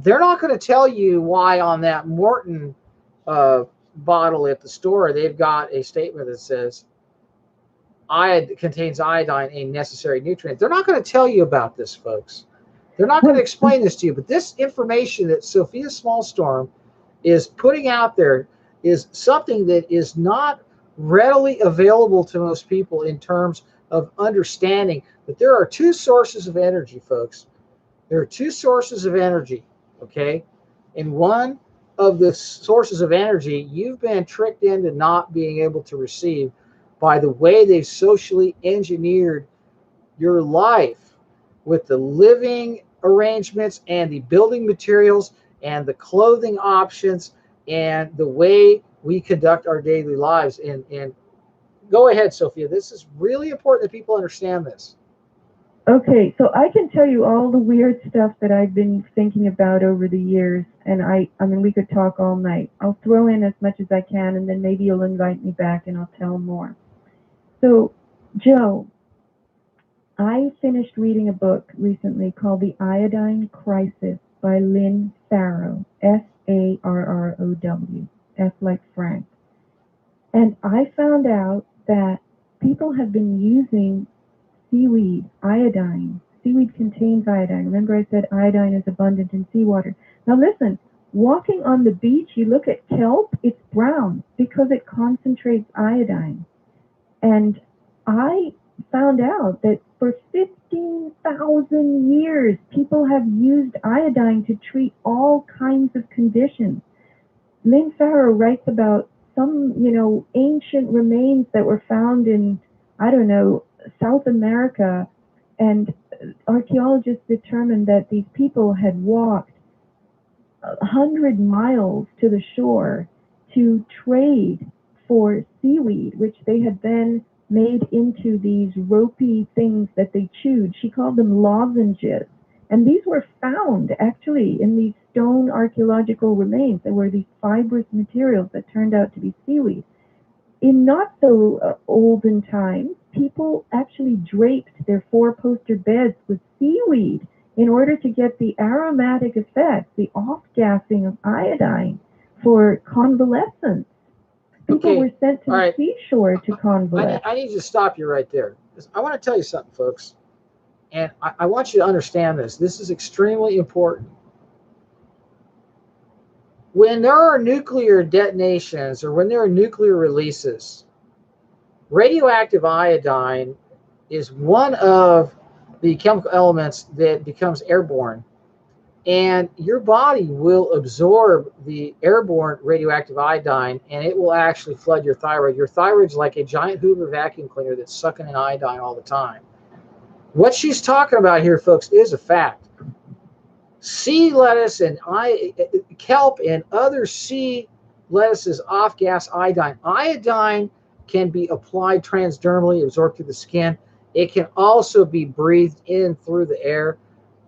they're not going to tell you why on that Morton bottle at the store they've got a statement that says contains iodine, a necessary nutrient. They're not going to tell you about this, folks. They're not going to explain this to you. But this information that Sofia Smallstorm is putting out there is something that is not readily available to most people in terms of understanding that there are 2 sources of energy, folks. There are 2 sources of energy, okay? And one of the sources of energy you've been tricked into not being able to receive by the way they've socially engineered your life with the living arrangements and the building materials and the clothing options and the way we conduct our daily lives. And go ahead, Sophia. This is really important that people understand this. Okay, so I can tell you all the weird stuff that I've been thinking about over the years, and I mean, we could talk all night. I'll throw in as much as I can, and then maybe you'll invite me back and I'll tell more. So, Joe, I finished reading a book recently called The Iodine Crisis by Lynn Farrow, Farrow, F like Frank. And I found out that people have been using seaweed, iodine. Seaweed contains iodine. Remember I said iodine is abundant in seawater. Now listen, walking on the beach, you look at kelp, it's brown because it concentrates iodine. And I found out that for 15,000 years, people have used iodine to treat all kinds of conditions. Lynn Farrow writes about some, ancient remains that were found in, I don't know, South America, and archaeologists determined that these people had walked 100 miles to the shore to trade for seaweed, which they had then made into these ropey things that they chewed. She called them lozenges. And these were found actually in these stone archaeological remains. There were these fibrous materials that turned out to be seaweed. In not so olden times, people actually draped their four-poster beds with seaweed in order to get the aromatic effects, the off-gassing of iodine for convalescence. People were sent to the seashore to convalesce. I need to stop you right there. I want to tell you something, folks. And I want you to understand this. This is extremely important. When there are nuclear detonations or when there are nuclear releases, radioactive iodine is one of the chemical elements that becomes airborne. And your body will absorb the airborne radioactive iodine, and it will actually flood your thyroid. Your thyroid's like a giant Hoover vacuum cleaner that's sucking in iodine all the time. What she's talking about here, folks, is a fact. Sea lettuce and kelp and other sea lettuces off-gas iodine. Iodine can be applied transdermally, absorbed through the skin. It can also be breathed in through the air.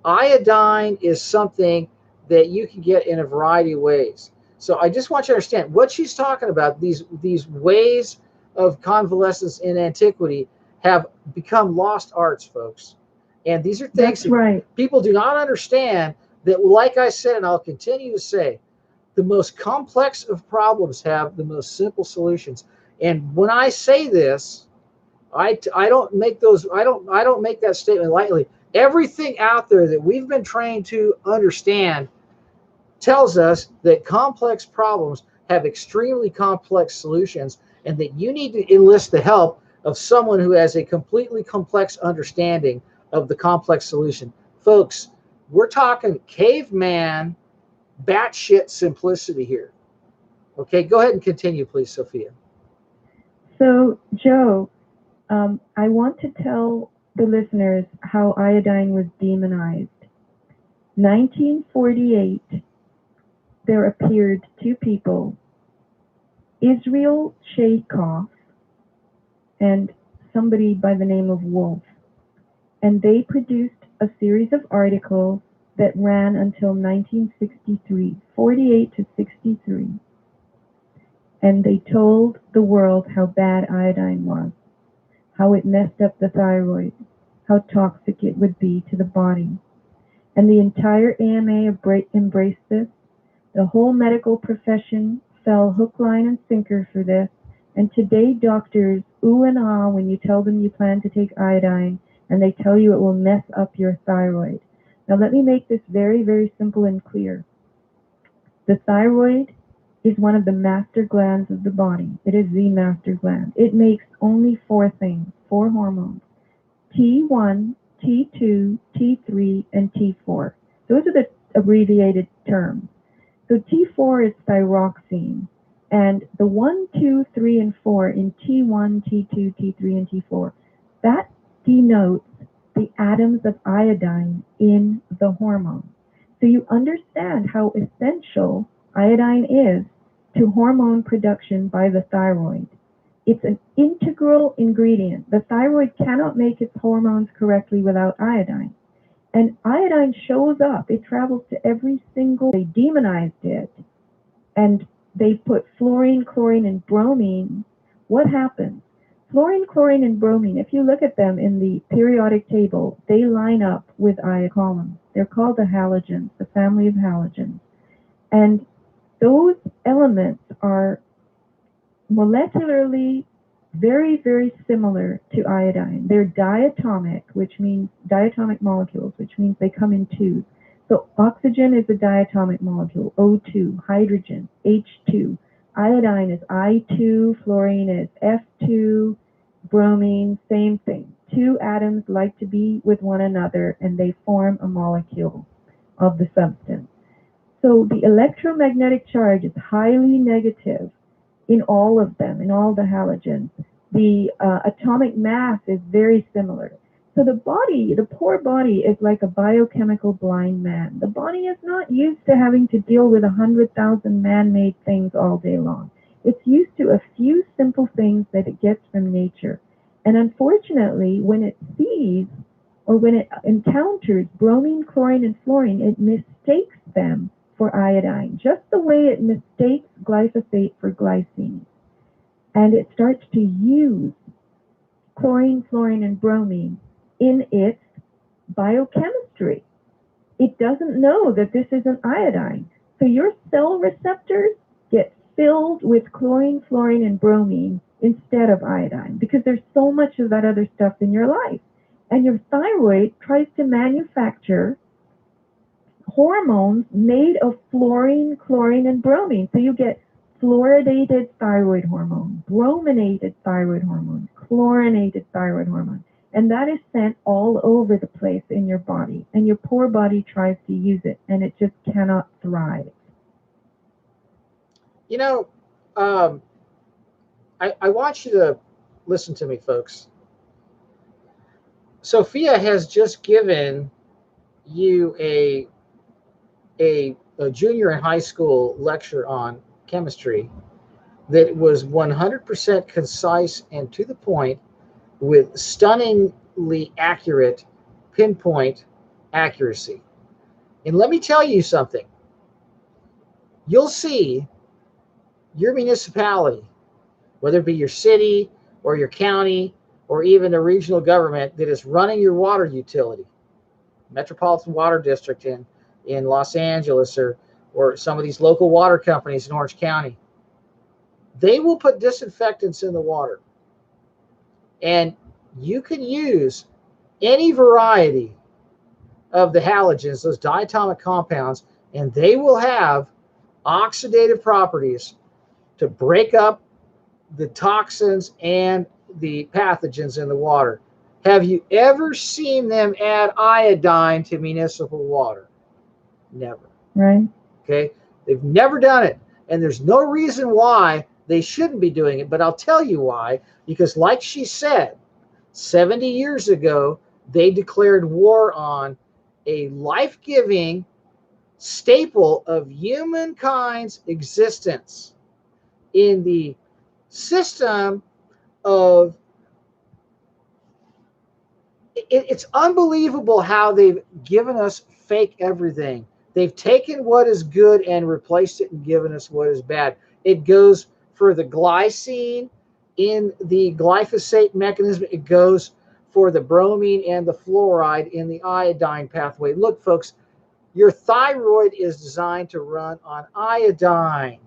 Iodine is something that you can get in a variety of ways. So I just want you to understand what she's talking about. These ways of convalescence in antiquity have become lost arts, folks. And these are things that people do not understand, that, like I said, and I'll continue to say, the most complex of problems have the most simple solutions. And when I say this, I don't make those, I don't make that statement lightly. Everything out there that we've been trained to understand tells us that complex problems have extremely complex solutions, and that you need to enlist the help of someone who has a completely complex understanding of the complex solution. Folks, we're talking caveman, batshit simplicity here. Okay, go ahead and continue, please, Sophia. So, Joe, I want to tell the listeners how iodine was demonized. 1948, there appeared two people, Israel Chaikoff and somebody by the name of Wolf. And they produced a series of articles that ran until 1963, 48 to 63. And they told the world how bad iodine was, how it messed up the thyroid, how toxic it would be to the body. And the entire AMA embraced this. The whole medical profession fell hook, line, and sinker for this. And today doctors ooh and ah when you tell them you plan to take iodine, and they tell you it will mess up your thyroid. Now let me make this very, very simple and clear. The thyroid is one of the master glands of the body. It is the master gland. It makes only four things, four hormones: T1, T2, T3, and T4. Those are the abbreviated terms. So T4 is thyroxine, and the 1, 2, 3, and 4 in T1, T2, T3, and T4, that denotes the atoms of iodine in the hormone. So you understand how essential iodine is to hormone production by the thyroid. It's an integral ingredient. The thyroid cannot make its hormones correctly without iodine. And iodine shows up. It travels to every single, they demonized it. And they put fluorine, chlorine, and bromine. What happens? Fluorine, chlorine, and bromine, if you look at them in the periodic table, they line up with iodine columns. They're called the halogens, the family of halogens. And those elements are molecularly very, very similar to iodine. They're diatomic, which means diatomic molecules, which means they come in twos. So oxygen is a diatomic molecule, O2, hydrogen, H2. Iodine is I2, fluorine is F2, bromine, same thing. Two atoms like to be with one another and they form a molecule of the substance. So the electromagnetic charge is highly negative in all of them, in all the halogens. The atomic mass is very similar. So the body, the poor body, is like a biochemical blind man. The body is not used to having to deal with 100,000 man-made things all day long. It's used to a few simple things that it gets from nature. And unfortunately, when it sees or when it encounters bromine, chlorine, and fluorine, it mistakes them for iodine, just the way it mistakes glyphosate for glycine. And it starts to use chlorine, fluorine, and bromine in its biochemistry. It doesn't know that this is an iodine. So your cell receptors get filled with chlorine, fluorine, and bromine instead of iodine because there's so much of that other stuff in your life. And your thyroid tries to manufacture hormones made of fluorine, chlorine, and bromine. So you get fluoridated thyroid hormone, brominated thyroid hormone, chlorinated thyroid hormone. And that is sent all over the place in your body. And your poor body tries to use it, and it just cannot thrive. You know, I want you to listen to me, folks. Sofia has just given you a junior and high school lecture on chemistry that was 100% concise and to the point with stunningly accurate pinpoint accuracy. And let me tell you something. You'll see your municipality, whether it be your city or your county or even the regional government that is running your water utility, Metropolitan Water District in Los Angeles or some of these local water companies in Orange County, they will put disinfectants in the water. And you can use any variety of the halogens, those diatomic compounds, and they will have oxidative properties to break up the toxins and the pathogens in the water. Have you ever seen them add iodine to municipal water? Never. Right. Okay. They've never done it. And there's no reason why they shouldn't be doing it. But I'll tell you why. Because like she said, 70 years ago, they declared war on a life-giving staple of humankind's existence in the system of it's unbelievable how they've given us fake everything. They've taken what is good and replaced it and given us what is bad. It goes for the glycine in the glyphosate mechanism. It goes for the bromine and the fluoride in the iodine pathway. Look, folks, your thyroid is designed to run on iodine.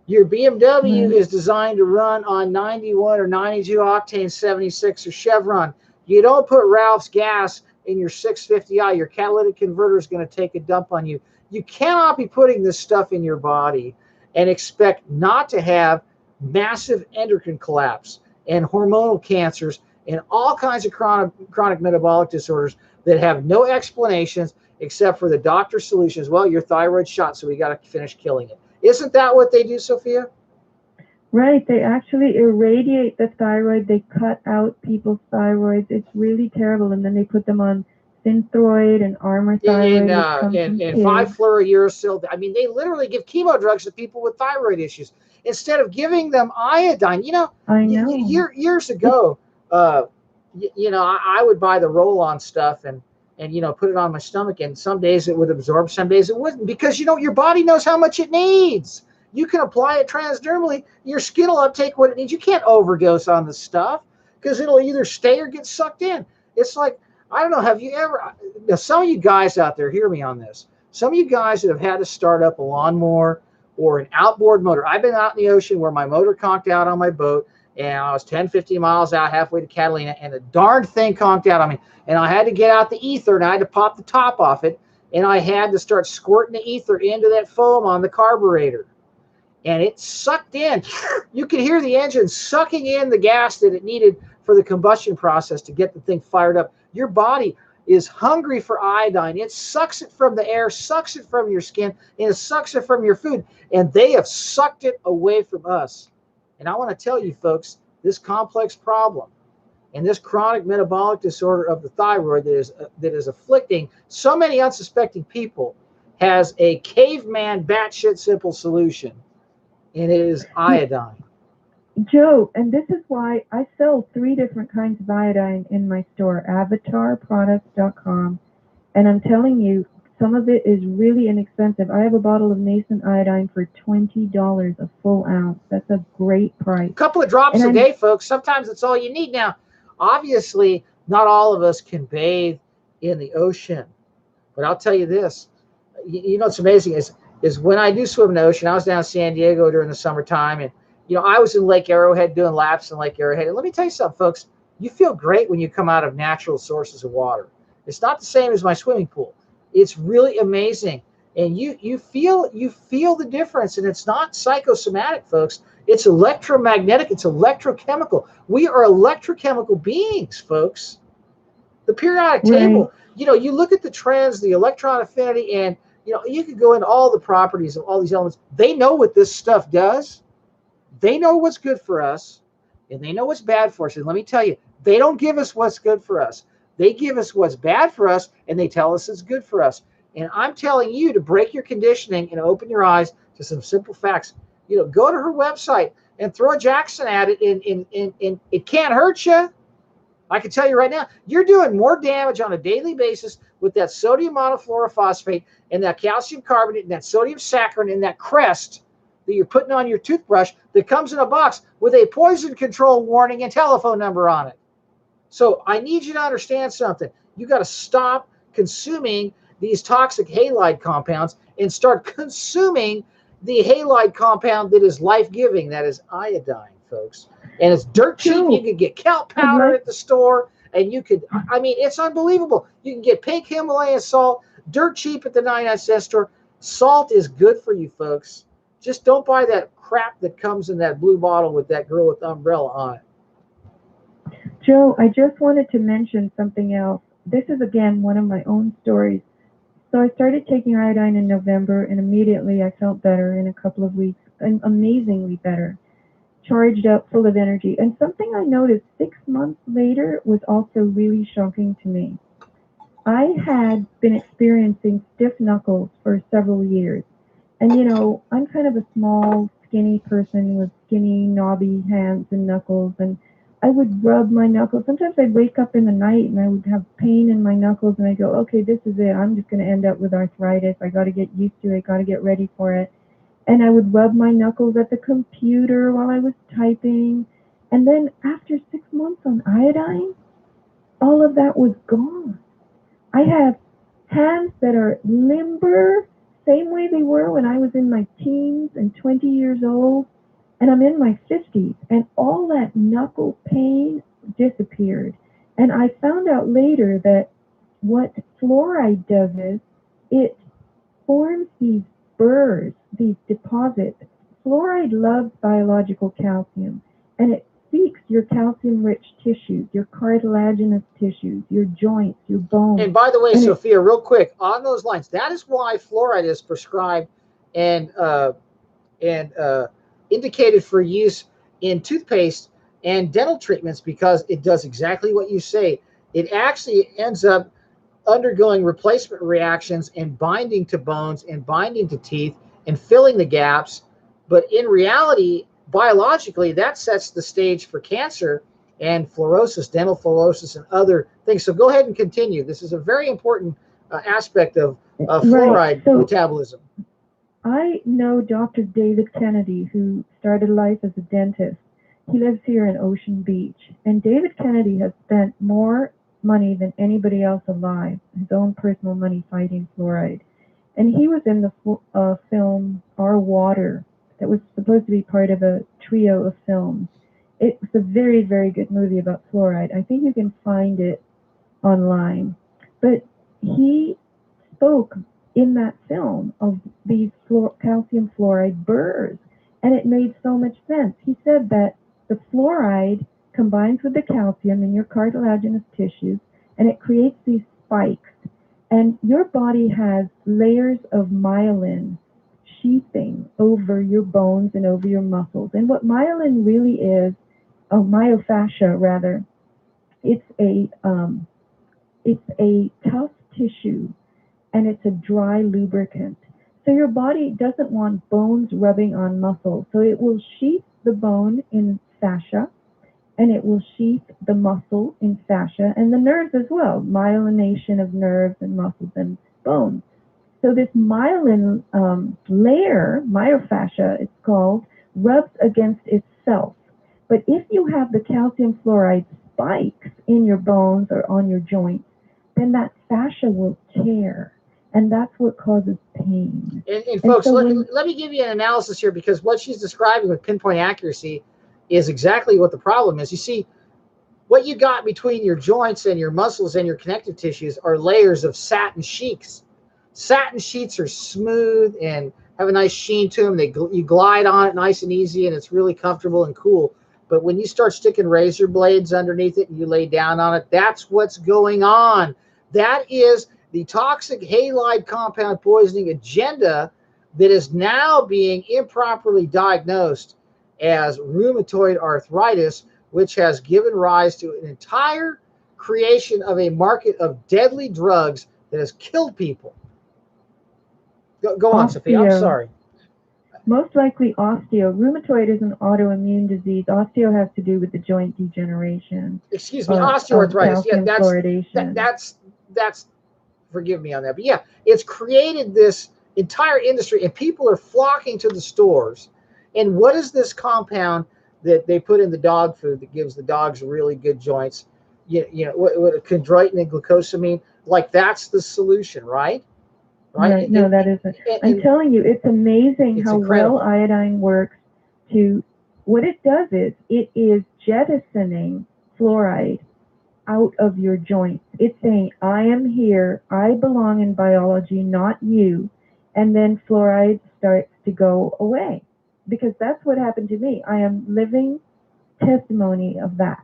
Your BMW is designed to run on 91 or 92 octane 76 or Chevron. You don't put Ralph's gas in your 650i. Your catalytic converter is going to take a dump on you. You cannot be putting this stuff in your body and expect not to have massive endocrine collapse and hormonal cancers and all kinds of chronic metabolic disorders that have no explanations except for the doctor's solutions. Well, your thyroid's shot, so we got to finish killing it. Isn't that what they do, Sofia? Right. They actually irradiate the thyroid. They cut out people's thyroids. It's really terrible. And then they put them on Synthroid and Armour thyroid. And 5-fluorouracil. I mean, they literally give chemo drugs to people with thyroid issues instead of giving them iodine. I know. Years ago, I would buy the roll-on stuff and put it on my stomach, and some days it would absorb, some days it wouldn't, because your body knows how much it needs. You can apply it transdermally. Your skin will uptake what it needs. You can't overdose on the stuff because it'll either stay or get sucked in. It's like, I don't know, have you ever, now some of you guys out there, hear me on this. Some of you guys that have had to start up a lawnmower or an outboard motor. I've been out in the ocean where my motor conked out on my boat, and I was 10, 15 miles out halfway to Catalina, and the darn thing conked out on me. And I had to get out the ether, and I had to pop the top off it, and I had to start squirting the ether into that foam on the carburetor. and it sucked in. You could hear the engine sucking in the gas that it needed for the combustion process to get the thing fired up. Your body is hungry for iodine. It sucks it from the air, sucks it from your skin, and it sucks it from your food. And they have sucked it away from us. And I want to tell you, folks, this complex problem and this chronic metabolic disorder of the thyroid that is afflicting so many unsuspecting people has a caveman batshit simple solution, and it is iodine. Joe, and this is why I sell 3 different kinds of iodine in my store, avatarproducts.com. And I'm telling you, some of it is really inexpensive. I have a bottle of nascent iodine for $20 a full ounce. That's a great price. A couple of drops a day, folks. Sometimes it's all you need. Now, obviously, not all of us can bathe in the ocean. But I'll tell you this. You know what's amazing is when I do swim in the ocean, I was down in San Diego during the summertime, and I was in Lake Arrowhead doing laps in Lake Arrowhead. And let me tell you something, folks. You feel great when you come out of natural sources of water. It's not the same as my swimming pool. It's really amazing. And you feel the difference, and it's not psychosomatic, folks. It's electromagnetic. It's electrochemical. We are electrochemical beings, folks. The periodic table, you look at the trends, the electron affinity, and you could go into all the properties of all these elements. They know what this stuff does. They know what's good for us, and they know what's bad for us. And let me tell you, they don't give us what's good for us. They give us what's bad for us, and they tell us it's good for us. And I'm telling you to break your conditioning and open your eyes to some simple facts. Go to her website and throw a Jackson at it, and it can't hurt you. I can tell you right now, you're doing more damage on a daily basis with that sodium monofluorophosphate and that calcium carbonate and that sodium saccharin and that crest that you're putting on your toothbrush that comes in a box with a poison control warning and telephone number on it. So I need you to understand something. You got to stop consuming these toxic halide compounds and start consuming the halide compound that is life-giving, that is iodine, folks. And it's dirt cheap. You can get kelp powder at the store, and it's unbelievable. You can get pink Himalayan salt, dirt cheap at the 99-cent store. Salt is good for you, folks. Just don't buy that crap that comes in that blue bottle with that girl with the umbrella on it. Joe, I just wanted to mention something else. This is, again, one of my own stories. So I started taking iodine in November, and immediately I felt better in a couple of weeks, and amazingly better, charged up, full of energy. And something I noticed 6 months later was also really shocking to me. I had been experiencing stiff knuckles for several years. And, I'm kind of a small, skinny person with skinny, knobby hands and knuckles, and I would rub my knuckles. Sometimes I'd wake up in the night and I would have pain in my knuckles, and I go, okay, this is it. I'm just going to end up with arthritis. I got to get used to it. Got to get ready for it. And I would rub my knuckles at the computer while I was typing. And then after 6 months on iodine, all of that was gone. I have hands that are limber, same way they were when I was in my teens and 20 years old. And I'm in my 50s, and all that knuckle pain disappeared. And I found out later that what fluoride does is it forms these burrs, these deposits. Fluoride loves biological calcium, and it seeks your calcium-rich tissues, your cartilaginous tissues, your joints, your bones. And by the way, Sophia, real quick, on those lines, that is why fluoride is prescribed and indicated for use in toothpaste and dental treatments, because it does exactly what you say. It actually ends up undergoing replacement reactions and binding to bones and binding to teeth and filling the gaps. But in reality, biologically, that sets the stage for cancer and fluorosis, dental fluorosis, and other things. So go ahead and continue. This is a very important aspect of fluoride metabolism. I know Dr. David Kennedy, who started life as a dentist. He lives here in Ocean Beach. And David Kennedy has spent more money than anybody else alive, his own personal money, fighting fluoride. And he was in the film Our Water that was supposed to be part of a trio of films. It was a very, very good movie about fluoride. I think you can find it online. But he spoke in that film of these calcium fluoride burrs. And it made so much sense. He said that the fluoride combines with the calcium in your cartilaginous tissues and it creates these spikes. And your body has layers of myelin sheathing over your bones and over your muscles. And what myelin really is, oh, myofascia rather, it's a tough tissue and it's a dry lubricant. So your body doesn't want bones rubbing on muscles. So it will sheath the bone in fascia and it will sheath the muscle in fascia and the nerves as well, myelination of nerves and muscles and bones. So this myelin layer, myofascia it's called, rubs against itself. But if you have the calcium fluoride spikes in your bones or on your joints, then that fascia will tear. And that's what causes pain. And folks, so let me give you an analysis here, because what she's describing with pinpoint accuracy is exactly what the problem is. You see, what you got between your joints and your muscles and your connective tissues are layers of satin sheets. Satin sheets are smooth and have a nice sheen to them. You glide on it nice and easy, and it's really comfortable and cool. But when you start sticking razor blades underneath it and you lay down on it, that's what's going on. That is the toxic halide compound poisoning agenda that is now being improperly diagnosed as rheumatoid arthritis, which has given rise to an entire creation of a market of deadly drugs that has killed people. Go on, Sophia. I'm sorry. Most likely osteo. Rheumatoid is an autoimmune disease. Osteo has to do with the joint degeneration. Excuse me, osteoarthritis. Yeah, that's forgive me on that. But yeah, it's created this entire industry, and people are flocking to the stores. And what is this compound that they put in the dog food that gives the dogs really good joints? You know what chondroitin and glucosamine, like that's the solution, right? Right. No, that isn't. I'm telling you, it's amazing how well iodine works. What it does is it is jettisoning fluoride out of your joints. It's saying, I am here, I belong in biology, not you. And then fluoride starts to go away, because that's what happened to me. I am living testimony of that.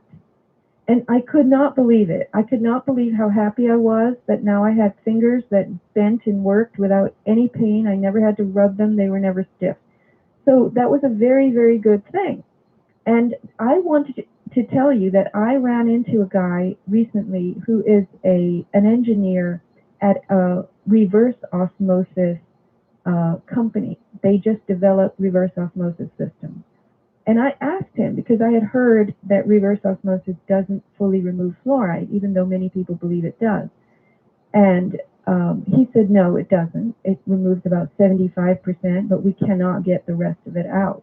And I could not believe it. I could not believe how happy I was that now I had fingers that bent and worked without any pain. I never had to rub them. They were never stiff. So that was a very, very good thing. And I wanted to tell you that I ran into a guy recently who is an engineer at a reverse osmosis company. They just developed reverse osmosis systems. And I asked him, because I had heard that reverse osmosis doesn't fully remove fluoride, even though many people believe it does. And he said, no, it doesn't. It removes about 75%, but we cannot get the rest of it out.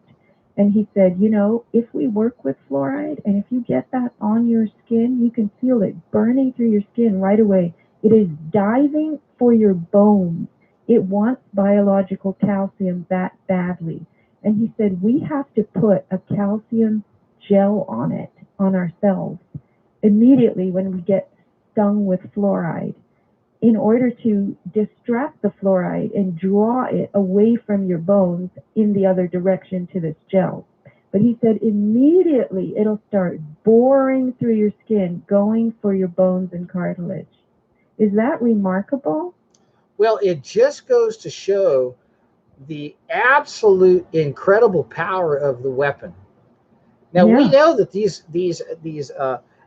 And he said, you know, if we work with fluoride and if you get that on your skin, you can feel it burning through your skin right away. It is diving for your bones. It wants biological calcium that badly. And he said, we have to put a calcium gel on it, on ourselves, immediately when we get stung with fluoride, in order to distract the fluoride and draw it away from your bones in the other direction to this gel. But he said immediately it'll start boring through your skin, going for your bones and cartilage. Is that remarkable? Well, it just goes to show the absolute incredible power of the weapon. Now, we know that these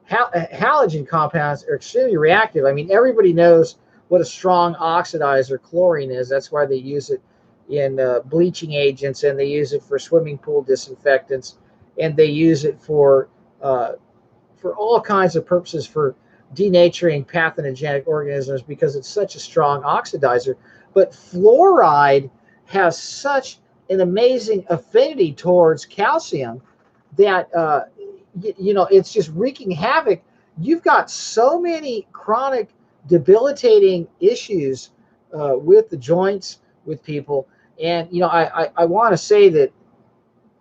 halogen compounds are extremely reactive. I mean, everybody knows what a strong oxidizer chlorine is. That's why they use it in bleaching agents, and they use it for swimming pool disinfectants, and they use it for all kinds of purposes, for denaturing pathogenic organisms, because it's such a strong oxidizer. But fluoride has such an amazing affinity towards calcium that it's just wreaking havoc. You've got so many chronic debilitating issues with the joints with people. And I want to say that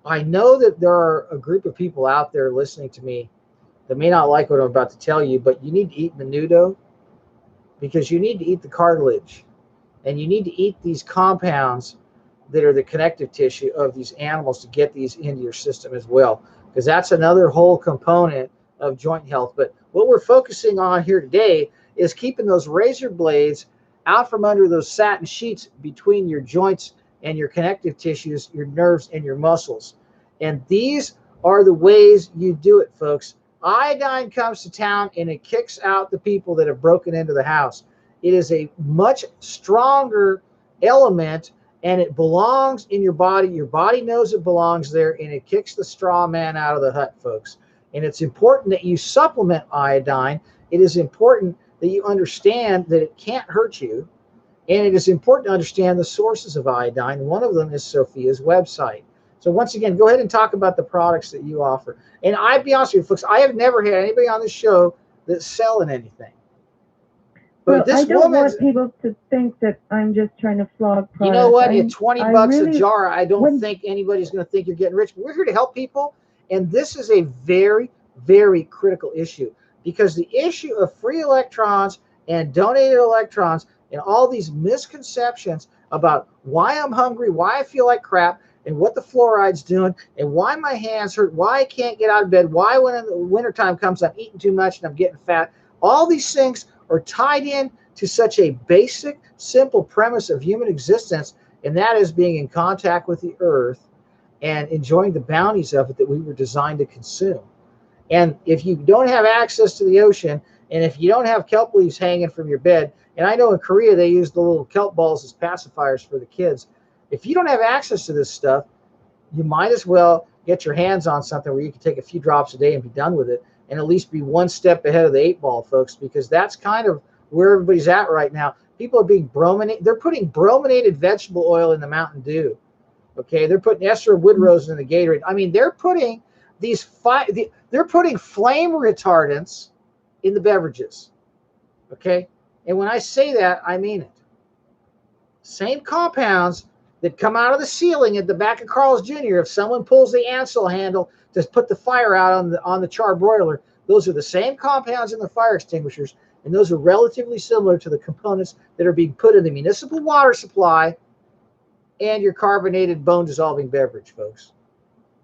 I know that there are a group of people out there listening to me that may not like what I'm about to tell you, but you need to eat menudo, because you need to eat the cartilage, and you need to eat these compounds that are the connective tissue of these animals to get these into your system as well, because that's another whole component of joint health. But what we're focusing on here today is keeping those razor blades out from under those satin sheets between your joints and your connective tissues, your nerves, and your muscles. And these are the ways you do it, folks. Iodine comes to town and it kicks out the people that have broken into the house. It is a much stronger element, and it belongs in your body. Your body knows it belongs there, and it kicks the straw man out of the hut, folks. And it's important that you supplement iodine. It is important that you understand that it can't hurt you. And it is important to understand the sources of iodine. One of them is Sofia's website. So once again, go ahead and talk about the products that you offer. And I'd be honest with you, folks, I have never had anybody on this show that's selling anything. But well, I don't want people to think that I'm just trying to flog products. You know what? At 20 bucks a jar, I don't think anybody's going to think you're getting rich. We're here to help people. And this is a very, very critical issue, because the issue of free electrons and donated electrons and all these misconceptions about why I'm hungry, why I feel like crap, and what the fluoride's doing, and why my hands hurt, why I can't get out of bed, why when the wintertime comes I'm eating too much and I'm getting fat. All these things are tied in to such a basic, simple premise of human existence, and that is being in contact with the earth and enjoying the bounties of it that we were designed to consume. And if you don't have access to the ocean, and if you don't have kelp leaves hanging from your bed, and I know in Korea they use the little kelp balls as pacifiers for the kids. If you don't have access to this stuff, you might as well get your hands on something where you can take a few drops a day and be done with it, and at least be one step ahead of the 8 ball, folks, because that's kind of where everybody's at right now. People are being brominated. They're putting brominated vegetable oil in the Mountain Dew. Okay, they're putting ester wood rose in the Gatorade. I mean, they're putting they're putting flame retardants in the beverages. Okay, and when I say that, I mean it. Same compounds that come out of the ceiling at the back of Carl's Jr. If someone pulls the Ansel handle to put the fire out on the char broiler, those are the same compounds in the fire extinguishers, and those are relatively similar to the components that are being put in the municipal water supply and your carbonated bone-dissolving beverage, folks.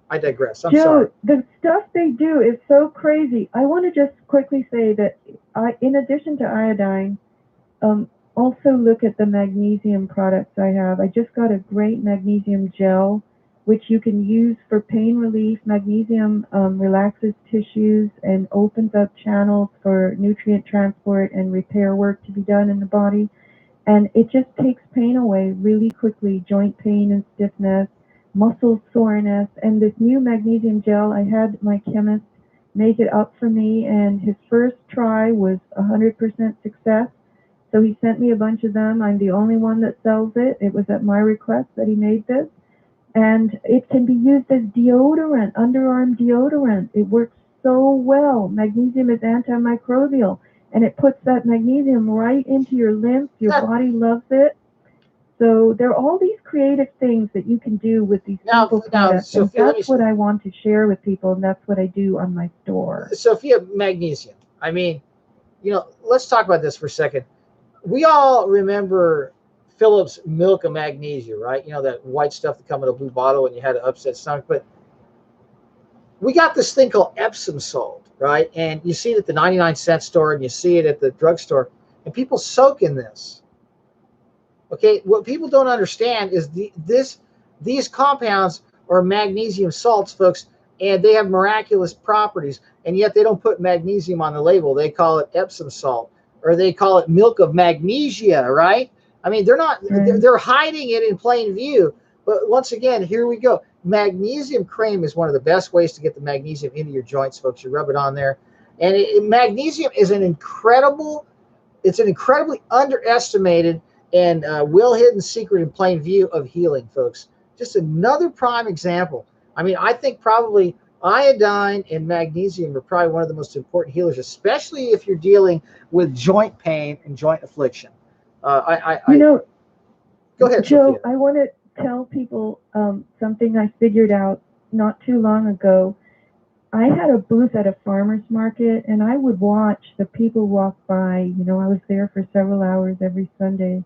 I digress. I'm sorry. The stuff they do is so crazy. I want to just quickly say that in addition to iodine, also look at the magnesium products I have. I just got a great magnesium gel, which you can use for pain relief. Magnesium relaxes tissues and opens up channels for nutrient transport and repair work to be done in the body. And it just takes pain away really quickly, joint pain and stiffness, muscle soreness. And this new magnesium gel, I had my chemist make it up for me, and his first try was 100% success. So he sent me a bunch of them. I'm the only one that sells it. It was at my request that he made this. And it can be used as deodorant, underarm deodorant. It works so well. Magnesium is antimicrobial, and it puts that magnesium right into your lymph. Your body loves it. So there are all these creative things that you can do with these simple products. And that's what I want to share with people, and that's what I do on my store. Sophia, magnesium. I mean, let's talk about this for a second. We all remember Phillips milk of magnesia, right? That white stuff that come in a blue bottle and you had an upset stomach. But we got this thing called Epsom salt, right? And you see it at the 99-cent store and you see it at the drugstore, and people soak in this. Okay, what people don't understand is these compounds are magnesium salts, folks, and they have miraculous properties, and yet they don't put magnesium on the label. They call it Epsom salt, or they call it milk of magnesia, right? I mean, they're hiding it in plain view. But once again, here we go. Magnesium cream is one of the best ways to get the magnesium into your joints, folks. You rub it on there. And magnesium is an incredibly underestimated and well-hidden secret in plain view of healing, folks. Just another prime example. I mean, I think probably iodine and magnesium are probably one of the most important healers, especially if you're dealing with joint pain and joint affliction. Go ahead, Joe, Sophia. I want to tell people something I figured out not too long ago. I had a booth at a farmer's market, and I would watch the people walk by. I was there for several hours every Sunday.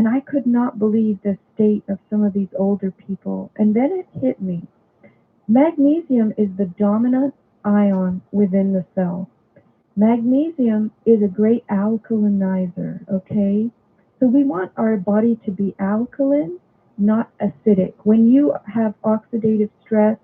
And I could not believe the state of some of these older people. And then it hit me. Magnesium is the dominant ion within the cell. Magnesium is a great alkalinizer, okay? So we want our body to be alkaline, not acidic. When you have oxidative stress,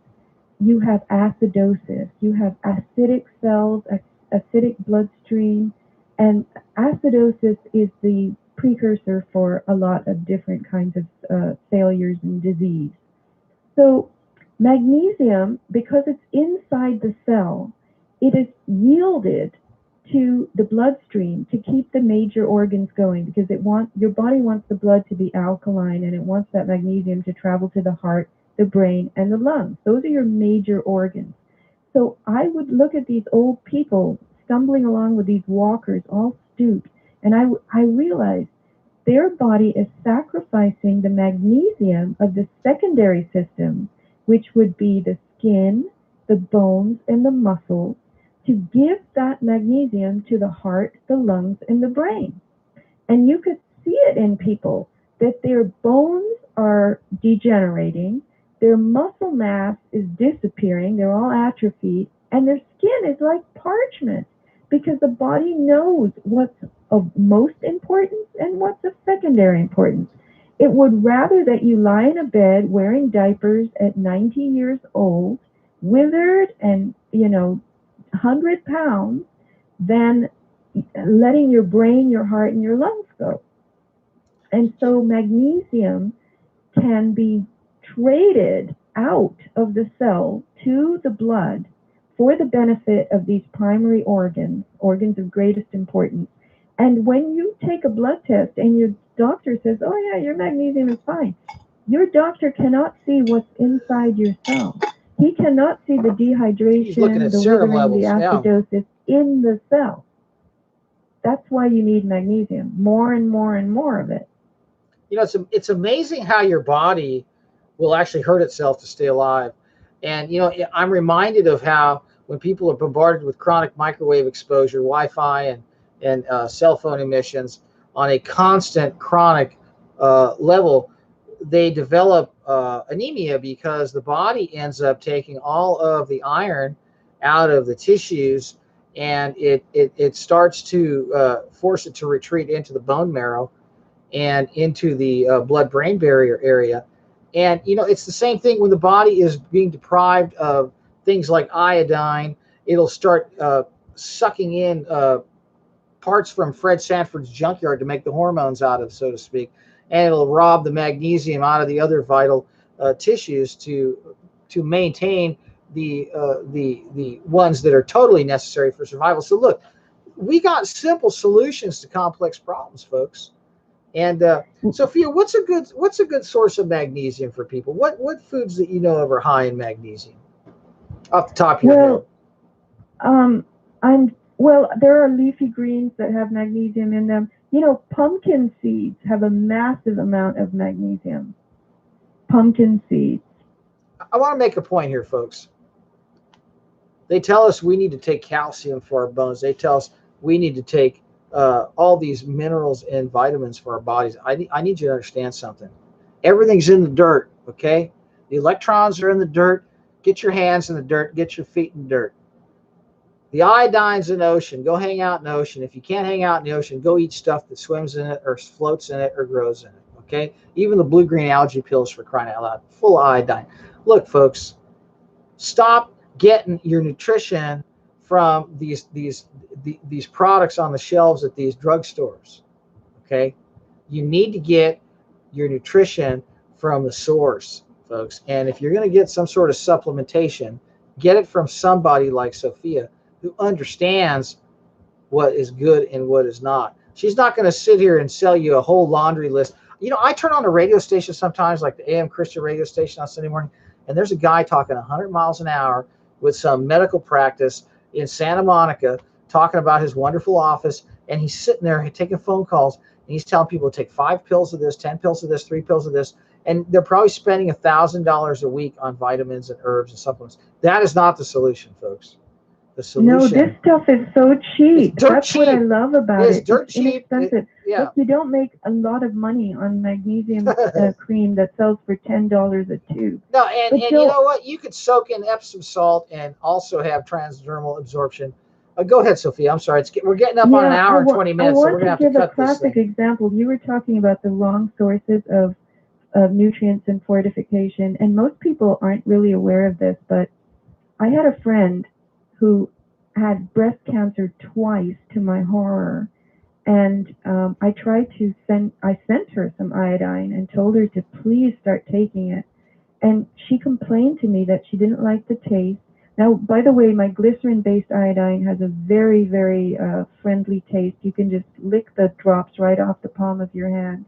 you have acidosis. You have acidic cells, acidic bloodstream, and acidosis is the precursor for a lot of different kinds of failures and disease. So magnesium, because it's inside the cell, it is yielded to the bloodstream to keep the major organs going, because your body wants the blood to be alkaline, and it wants that magnesium to travel to the heart, the brain, and the lungs. Those are your major organs. So I would look at these old people stumbling along with these walkers, all stooped, and I realized their body is sacrificing the magnesium of the secondary system, which would be the skin, the bones, and the muscles, to give that magnesium to the heart, the lungs, and the brain. And you could see it in people that their bones are degenerating, their muscle mass is disappearing, they're all atrophied, and their skin is like parchment, because the body knows what's of most importance and what's of secondary importance. It would rather that you lie in a bed wearing diapers at 90 years old, withered and, 100 pounds, than letting your brain, your heart, and your lungs go. And so magnesium can be traded out of the cell to the blood for the benefit of these primary organs of greatest importance. And when you take a blood test and your doctor says, oh yeah, your magnesium is fine, your doctor cannot see what's inside your cell. He cannot see the dehydration, the withering, levels, the acidosis in the cell. That's why you need magnesium, more and more and more of it. It's amazing how your body will actually hurt itself to stay alive. And, I'm reminded of how when people are bombarded with chronic microwave exposure, Wi-Fi and cell phone emissions on a constant chronic level, they develop anemia, because the body ends up taking all of the iron out of the tissues, and it starts to force it to retreat into the bone marrow and into the blood-brain barrier area. And, it's the same thing when the body is being deprived of things like iodine. It'll start sucking in parts from Fred Sanford's junkyard to make the hormones out of, so to speak. And it'll rob the magnesium out of the other vital tissues to maintain the ones that are totally necessary for survival. So look, we got simple solutions to complex problems, folks. And Sophia, what's a good source of magnesium for people? What foods that you know of are high in magnesium, off the top of your head? There are leafy greens that have magnesium in them. Pumpkin seeds have a massive amount of magnesium. Pumpkin seeds. I want to make a point here, folks. They tell us we need to take calcium for our bones. They tell us we need to take all these minerals and vitamins for our bodies. I need you to understand something. Everything's in the dirt, okay? The electrons are in the dirt. Get your hands in the dirt. Get your feet in the dirt. The iodine's in the ocean. Go hang out in the ocean. If you can't hang out in the ocean, go eat stuff that swims in it or floats in it or grows in it, okay? Even the blue-green algae pills, for crying out loud, full of iodine. Look, folks, stop getting your nutrition from these products on the shelves at these drugstores, okay? You need to get your nutrition from the source, folks. And if you're going to get some sort of supplementation, get it from somebody like Sophia, who understands what is good and what is not. She's not going to sit here and sell you a whole laundry list. I turn on a radio station sometimes, like the AM Christian radio station on Sunday morning, and there's a guy talking 100 miles an hour with some medical practice in Santa Monica, talking about his wonderful office, and he's sitting there taking phone calls, and he's telling people to take 5 pills of this, 10 pills of this, 3 pills of this, and they're probably spending $1,000 a week on vitamins and herbs and supplements. That is not the solution, folks. the solution. No, this stuff is so cheap. It's dirt That's cheap. what I love about It's it. dirt It's cheap. inexpensive. Yeah. Look, you don't make a lot of money on magnesium cream that sells for $10 a tube. No, and But you Joe, know what? You could soak in Epsom salt and also have transdermal absorption. Go ahead, Sophia. I'm sorry. We're getting up on an yeah, hour and 20 I minutes, so we're want going to to have to give a cut this classic thing. example. You were talking about the wrong sources of nutrients and fortification, and most people aren't really aware of this, but I had a friend who had breast cancer twice, to my horror, and I sent her some iodine and told her to please start taking it, and she complained to me that she didn't like the taste. Now, by the way, my glycerin-based iodine has a very, very friendly taste. You can just lick the drops right off the palm of your hand.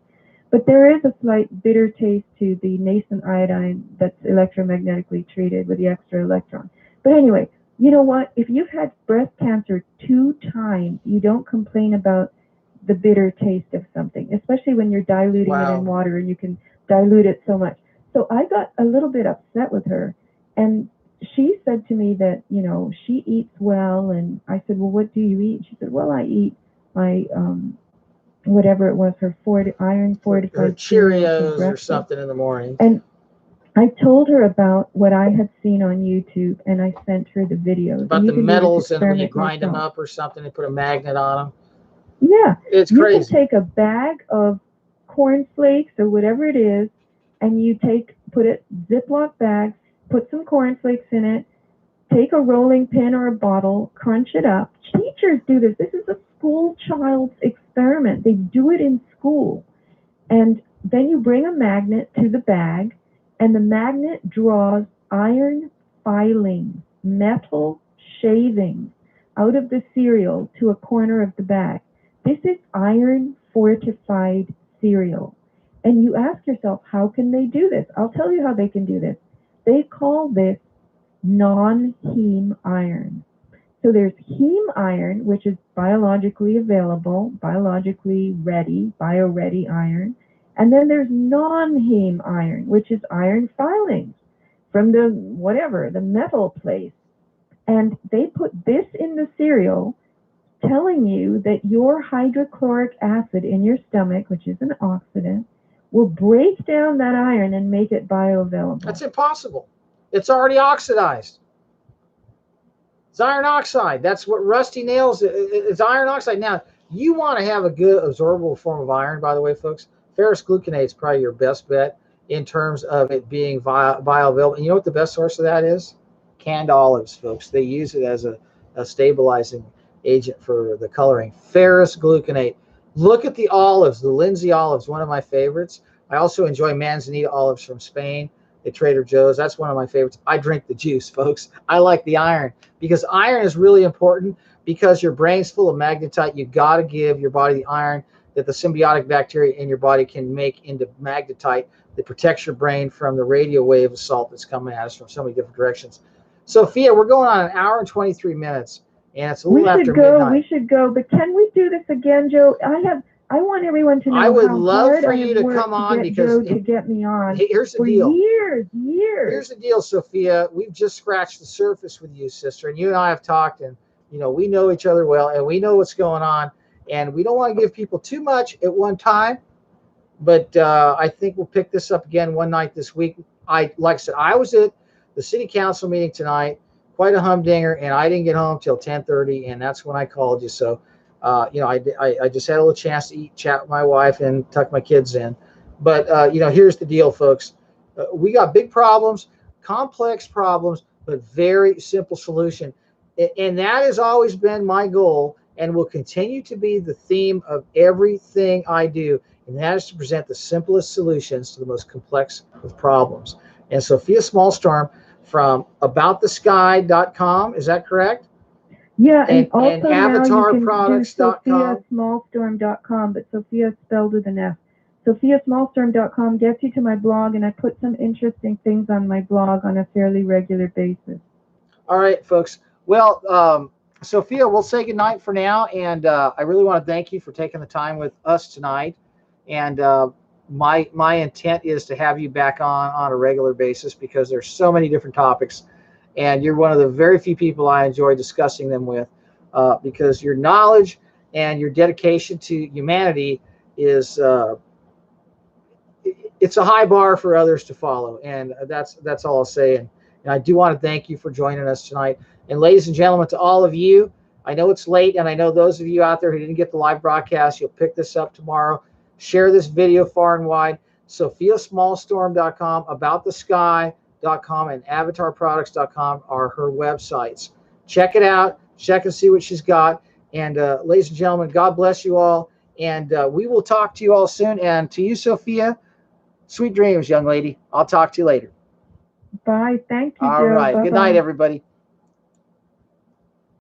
But there is a slight bitter taste to the nascent iodine that's electromagnetically treated with the extra electron. But anyway, you know what? If you've had breast cancer 2 times, you don't complain about the bitter taste of something, especially when you're diluting it in water and you can dilute it so much. So I got a little bit upset with her, and she said to me that, she eats well, and I said, well, what do you eat? She said, well, I eat my whatever it was, her iron fortified Cheerios or something in the morning. And I told her about what I had seen on YouTube, and I sent her the videos. About the metals, and when you grind them up or something, they put a magnet on them. Yeah. It's crazy. You can take a bag of cornflakes or whatever it is, and you put it Ziploc bag, put some cornflakes in it, take a rolling pin or a bottle, crunch it up. Teachers do this. This is a school child's experiment. They do it in school. And then you bring a magnet to the bag, and the magnet draws iron filings, metal shavings, out of the cereal to a corner of the bag. This is iron fortified cereal. And you ask yourself, how can they do this? I'll tell you how they can do this. They call this non-heme iron. So there's heme iron, which is biologically available, biologically ready, bio-ready iron. And then there's non-heme iron, which is iron filings from the metal place. And they put this in the cereal, telling you that your hydrochloric acid in your stomach, which is an oxidant, will break down that iron and make it bioavailable. That's impossible. It's already oxidized. It's iron oxide. That's what rusty nails. It's iron oxide. Now, you want to have a good absorbable form of iron, by the way, folks. Ferrous gluconate is probably your best bet in terms of it being bioavailable. And you know what the best source of that is? Canned olives, folks. They use it as a stabilizing agent for the coloring. Ferrous gluconate. Look at the olives, the Lindsay olives, one of my favorites. I also enjoy manzanita olives from Spain at Trader Joe's. That's one of my favorites. I drink the juice, folks. I like the iron because iron is really important because your brain's full of magnetite. You got to give your body the iron that the symbiotic bacteria in your body can make into magnetite that protects your brain from the radio wave assault that's coming at us from so many different directions. Sophia, we're going on an hour and 23 minutes, and it's a little after midnight. We should go, but can we do this again, Joe? I want everyone to know I would how love hard for I you have to worked come on to get because Joe to get me on here's the for deal. Years. Here's the deal, Sophia. We've just scratched the surface with you, sister, and you and I have talked, and we know each other well, and we know what's going on, and we don't want to give people too much at one time, but I think we'll pick this up again one night this week. Like I said, I was at the city council meeting tonight, quite a humdinger, and I didn't get home till 10:30, and that's when I called you. So, I just had a little chance to chat with my wife and tuck my kids in. But, here's the deal, folks. We got big problems, complex problems, but very simple solution. And that has always been my goal and will continue to be the theme of everything I do. And that is to present the simplest solutions to the most complex of problems. And Sofia Smallstorm from aboutthesky.com, is that correct? Yeah, and also avatarproducts.com. now you can do SofiaSmallstorm.com, but Sophia spelled with an F. SofiaSmallstorm.com gets you to my blog, and I put some interesting things on my blog on a fairly regular basis. All right, folks. Well, Sophia, we'll say goodnight for now, and I really want to thank you for taking the time with us tonight. And my intent is to have you back on a regular basis because there's so many different topics and you're one of the very few people I enjoy discussing them with, because your knowledge and your dedication to humanity is it's a high bar for others to follow, and that's all I'll say. And I do want to thank you for joining us tonight. And ladies and gentlemen, to all of you, I know it's late, and I know those of you out there who didn't get the live broadcast, you'll pick this up tomorrow. Share this video far and wide. SofiaSmallstorm.com, AboutTheSky.com, and AvatarProducts.com are her websites. Check it out. Check and see what she's got. And ladies and gentlemen, God bless you all. And we will talk to you all soon. And to you, Sophia, sweet dreams, young lady. I'll talk to you later. Bye. Thank you, All Joe. right. Bye-bye. Good night, everybody.